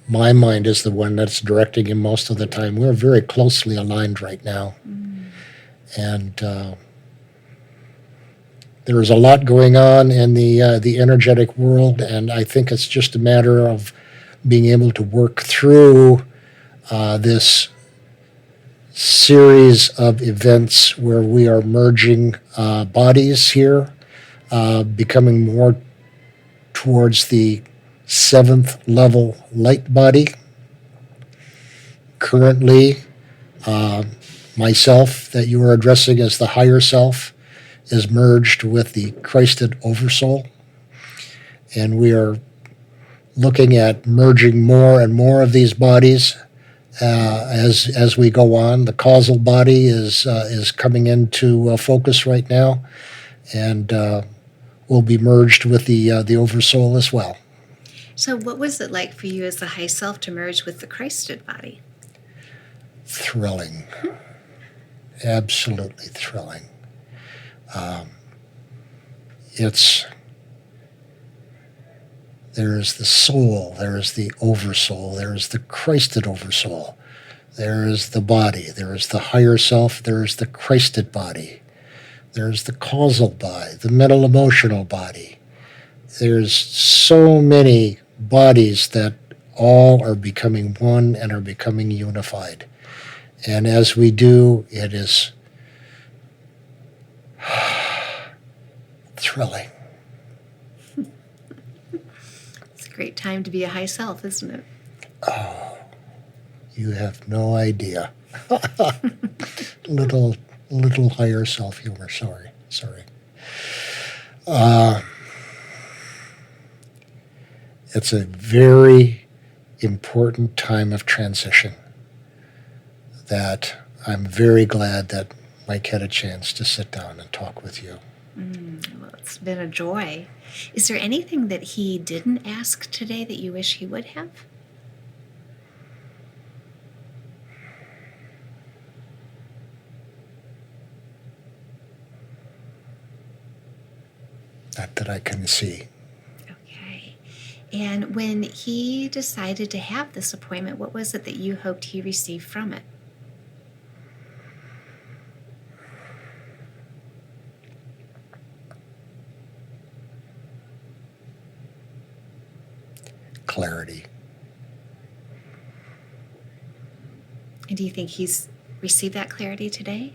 my mind is the one that's directing him most of the time. We're very closely aligned right now. And there is a lot going on in the energetic world, and I think it's just a matter of being able to work through this series of events where we are merging bodies here, becoming more towards the 7th level light body. Currently, myself that you are addressing as the higher self is merged with the Christed Oversoul, and we are looking at merging more and more of these bodies as we go on. The causal body is coming into focus right now, and will be merged with the Oversoul as well. So what was it like for you as the high self to merge with the Christed body? Thrilling. Absolutely thrilling. There is the soul, there is the oversoul, there is the Christed oversoul. There is the body. There is the higher self. There is the Christed body. There's the causal body, the mental emotional body. There's so many bodies that all are becoming one and are becoming unified. And as we do, it is thrilling. It's a great time to be a high self, isn't it? Oh, you have no idea. little higher self humor. Sorry. It's a very important time of transition that I'm very glad that Mike had a chance to sit down and talk with you. Well, it's been a joy. Is there anything that he didn't ask today that you wish he would have? Not that I can see. Okay. And when he decided to have this appointment, what was it that you hoped he received from it? Clarity. And do you think he's received that clarity today?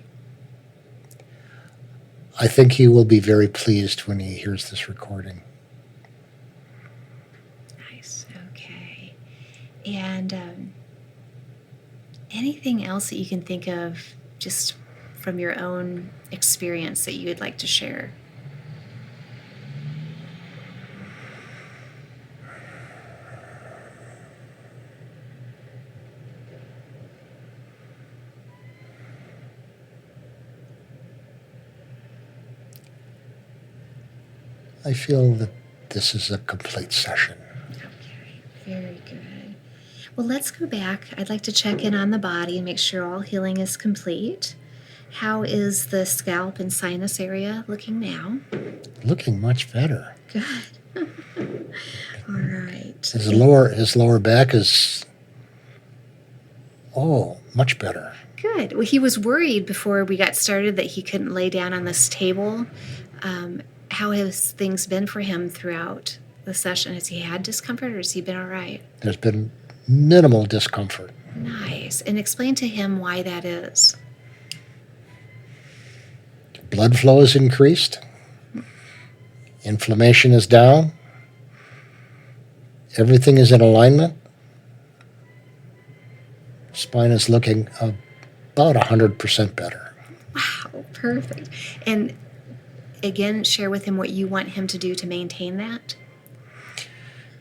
I think he will be very pleased when he hears this recording. Nice. Okay. And anything else that you can think of just from your own experience that you would like to share? I feel that this is a complete session. Okay, very good. Well, let's go back. I'd like to check in on the body and make sure all healing is complete. How is the scalp and sinus area looking now? Looking much better. Good. All right. His lower back is, much better. Good. Well, he was worried before we got started that he couldn't lay down on this table. How has things been for him throughout the session? Has he had discomfort or has he been all right? There's been minimal discomfort. Nice. And explain to him why that is. Blood flow is increased. Inflammation is down. Everything is in alignment. Spine is looking about 100% better. Wow, perfect. And again, share with him what you want him to do to maintain that.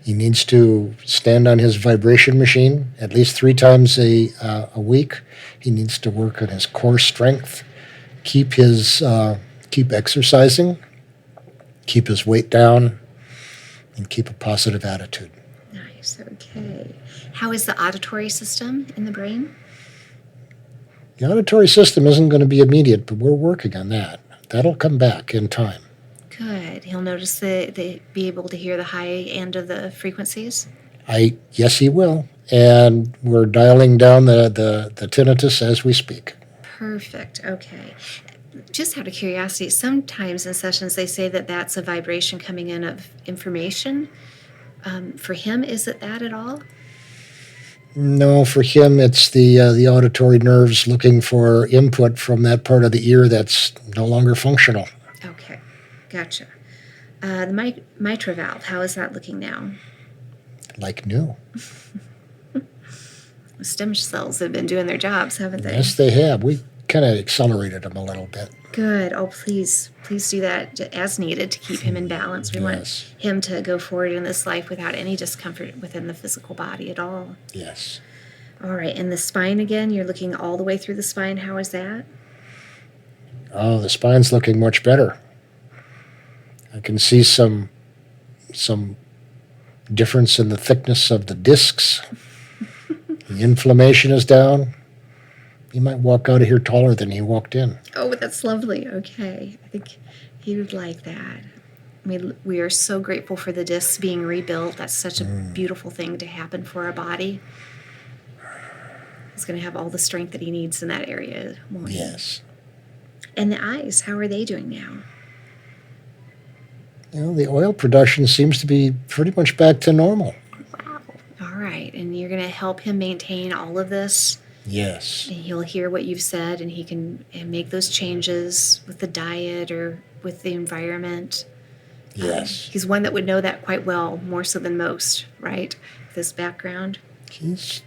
He needs to stand on his vibration machine at least 3 times a week. He needs to work on his core strength, keep exercising, keep his weight down, and keep a positive attitude. Nice. Okay. How is the auditory system in the brain? The auditory system isn't going to be immediate, but we're working on that. That'll come back in time. Good. He'll notice be able to hear the high end of the frequencies. Yes, he will. And we're dialing down the tinnitus as we speak. Perfect. Okay. Just out of curiosity, sometimes in sessions they say that that's a vibration coming in of information. For him, is it that at all? No, for him, it's the auditory nerves looking for input from that part of the ear that's no longer functional. Okay, gotcha. The mitral valve, how is that looking now? Like new. Stem cells have been doing their jobs, haven't they? Yes, they have. We kind of accelerated them a little bit. Good. Oh, please do that as needed to keep him in balance. We want him to go forward in this life without any discomfort within the physical body at all. Yes. All right. And the spine again, you're looking all the way through the spine. How is that? Oh, the spine's looking much better. I can see some difference in the thickness of the discs. The inflammation is down. You might walk out of here taller than you walked in. Oh, that's lovely. Okay. I think he would like that. I mean, we are so grateful for the discs being rebuilt. That's such a beautiful thing to happen for our body. He's going to have all the strength that he needs in that area. Won't he? Yes. And the eyes, how are they doing now? The oil production seems to be pretty much back to normal. Wow. All right. And you're going to help him maintain all of this? Yes. And he'll hear what you've said, and he can make those changes with the diet or with the environment. Yes. He's one that would know that quite well, more so than most, right? This background. He's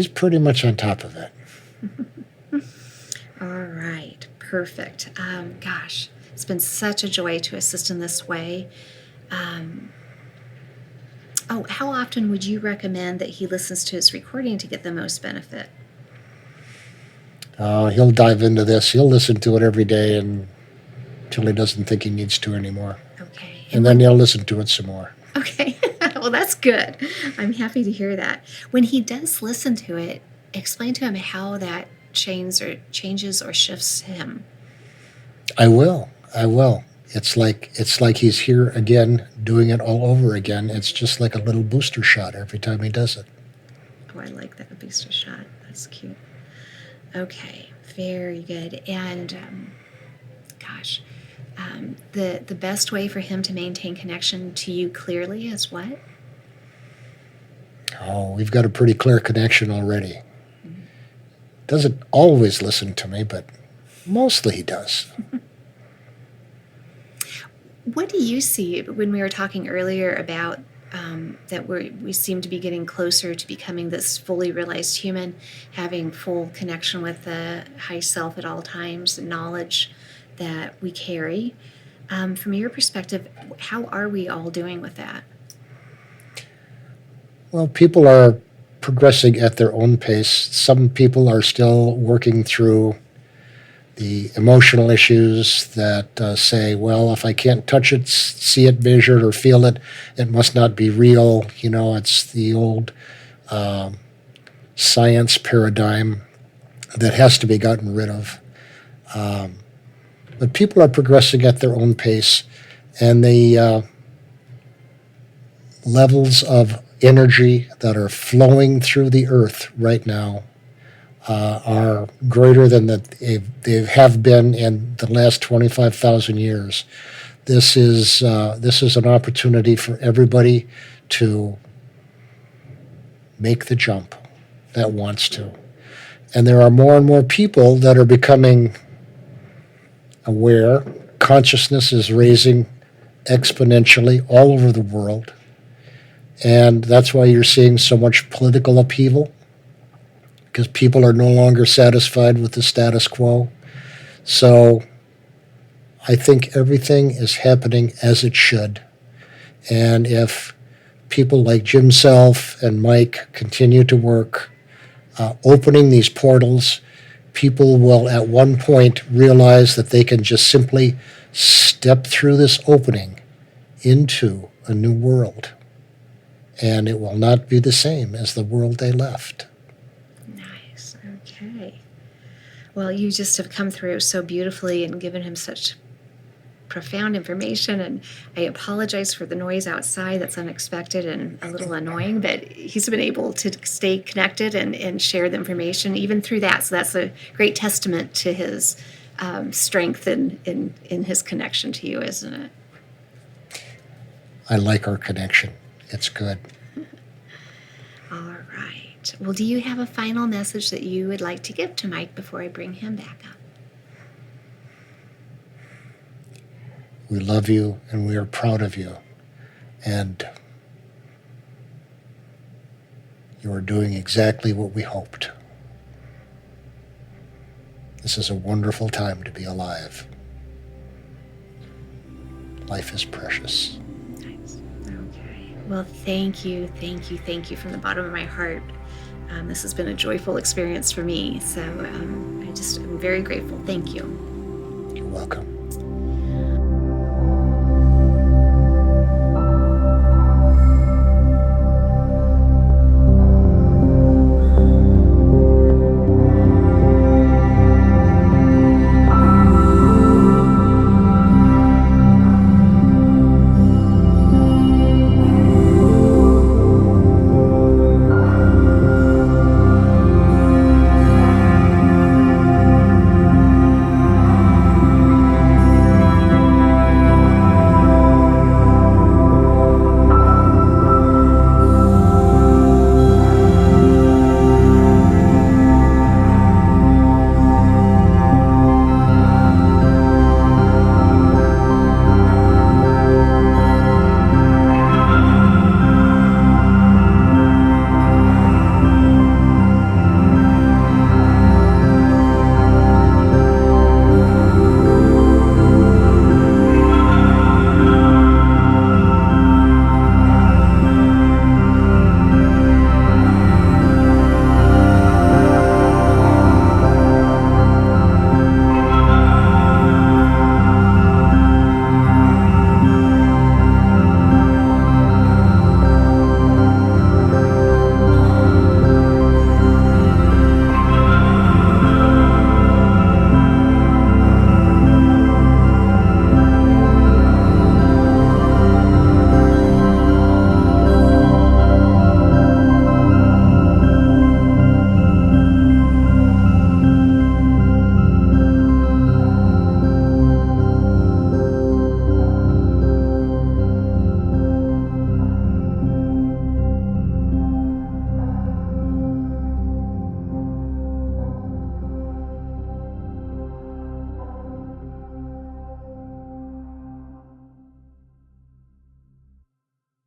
pretty much on top of it. All right. Perfect. Gosh, it's been such a joy to assist in this way. How often would you recommend that he listens to his recording to get the most benefit? He'll dive into this. He'll listen to it every day until he doesn't think he needs to anymore. Okay. And then he'll listen to it some more. Okay. Well, that's good. I'm happy to hear that. When he does listen to it, explain to him how that changes or shifts him. I will. It's like he's here again, doing it all over again. It's just like a little booster shot every time he does it. Oh, I like that booster shot. That's cute. Okay, very good. And the best way for him to maintain connection to you clearly is what? Oh, we've got a pretty clear connection already. Doesn't always listen to me, but mostly he does. What do you see when we were talking earlier about that we seem to be getting closer to becoming this fully realized human, having full connection with the high self at all times, knowledge that we carry? From your perspective, how are we all doing with that? Well, people are progressing at their own pace. Some people are still working through the emotional issues that say, well, if I can't touch it, see it, measure it, or feel it, it must not be real. It's the old science paradigm that has to be gotten rid of. But people are progressing at their own pace, and the levels of energy that are flowing through the earth right now are greater than they have been in the last 25,000 years. This is an opportunity for everybody to make the jump that wants to. And there are more and more people that are becoming aware. Consciousness is raising exponentially all over the world. And that's why you're seeing so much political upheaval, because people are no longer satisfied with the status quo. So I think everything is happening as it should. And if people like Jim Self and Mike continue to work, opening these portals, people will at one point realize that they can just simply step through this opening into a new world. And it will not be the same as the world they left. Nice. Okay. Well, you just have come through so beautifully and given him such profound information. And I apologize for the noise outside. That's unexpected and a little annoying, but he's been able to stay connected and share the information even through that. So that's a great testament to his strength in his connection to you, isn't it? I like our connection. It's good. All right. Well, do you have a final message that you would like to give to Mike before I bring him back up? We love you and we are proud of you. And you are doing exactly what we hoped. This is a wonderful time to be alive. Life is precious. Nice. Okay. Well, thank you from the bottom of my heart. This has been a joyful experience for me. So I'm very grateful. Thank you. You're welcome.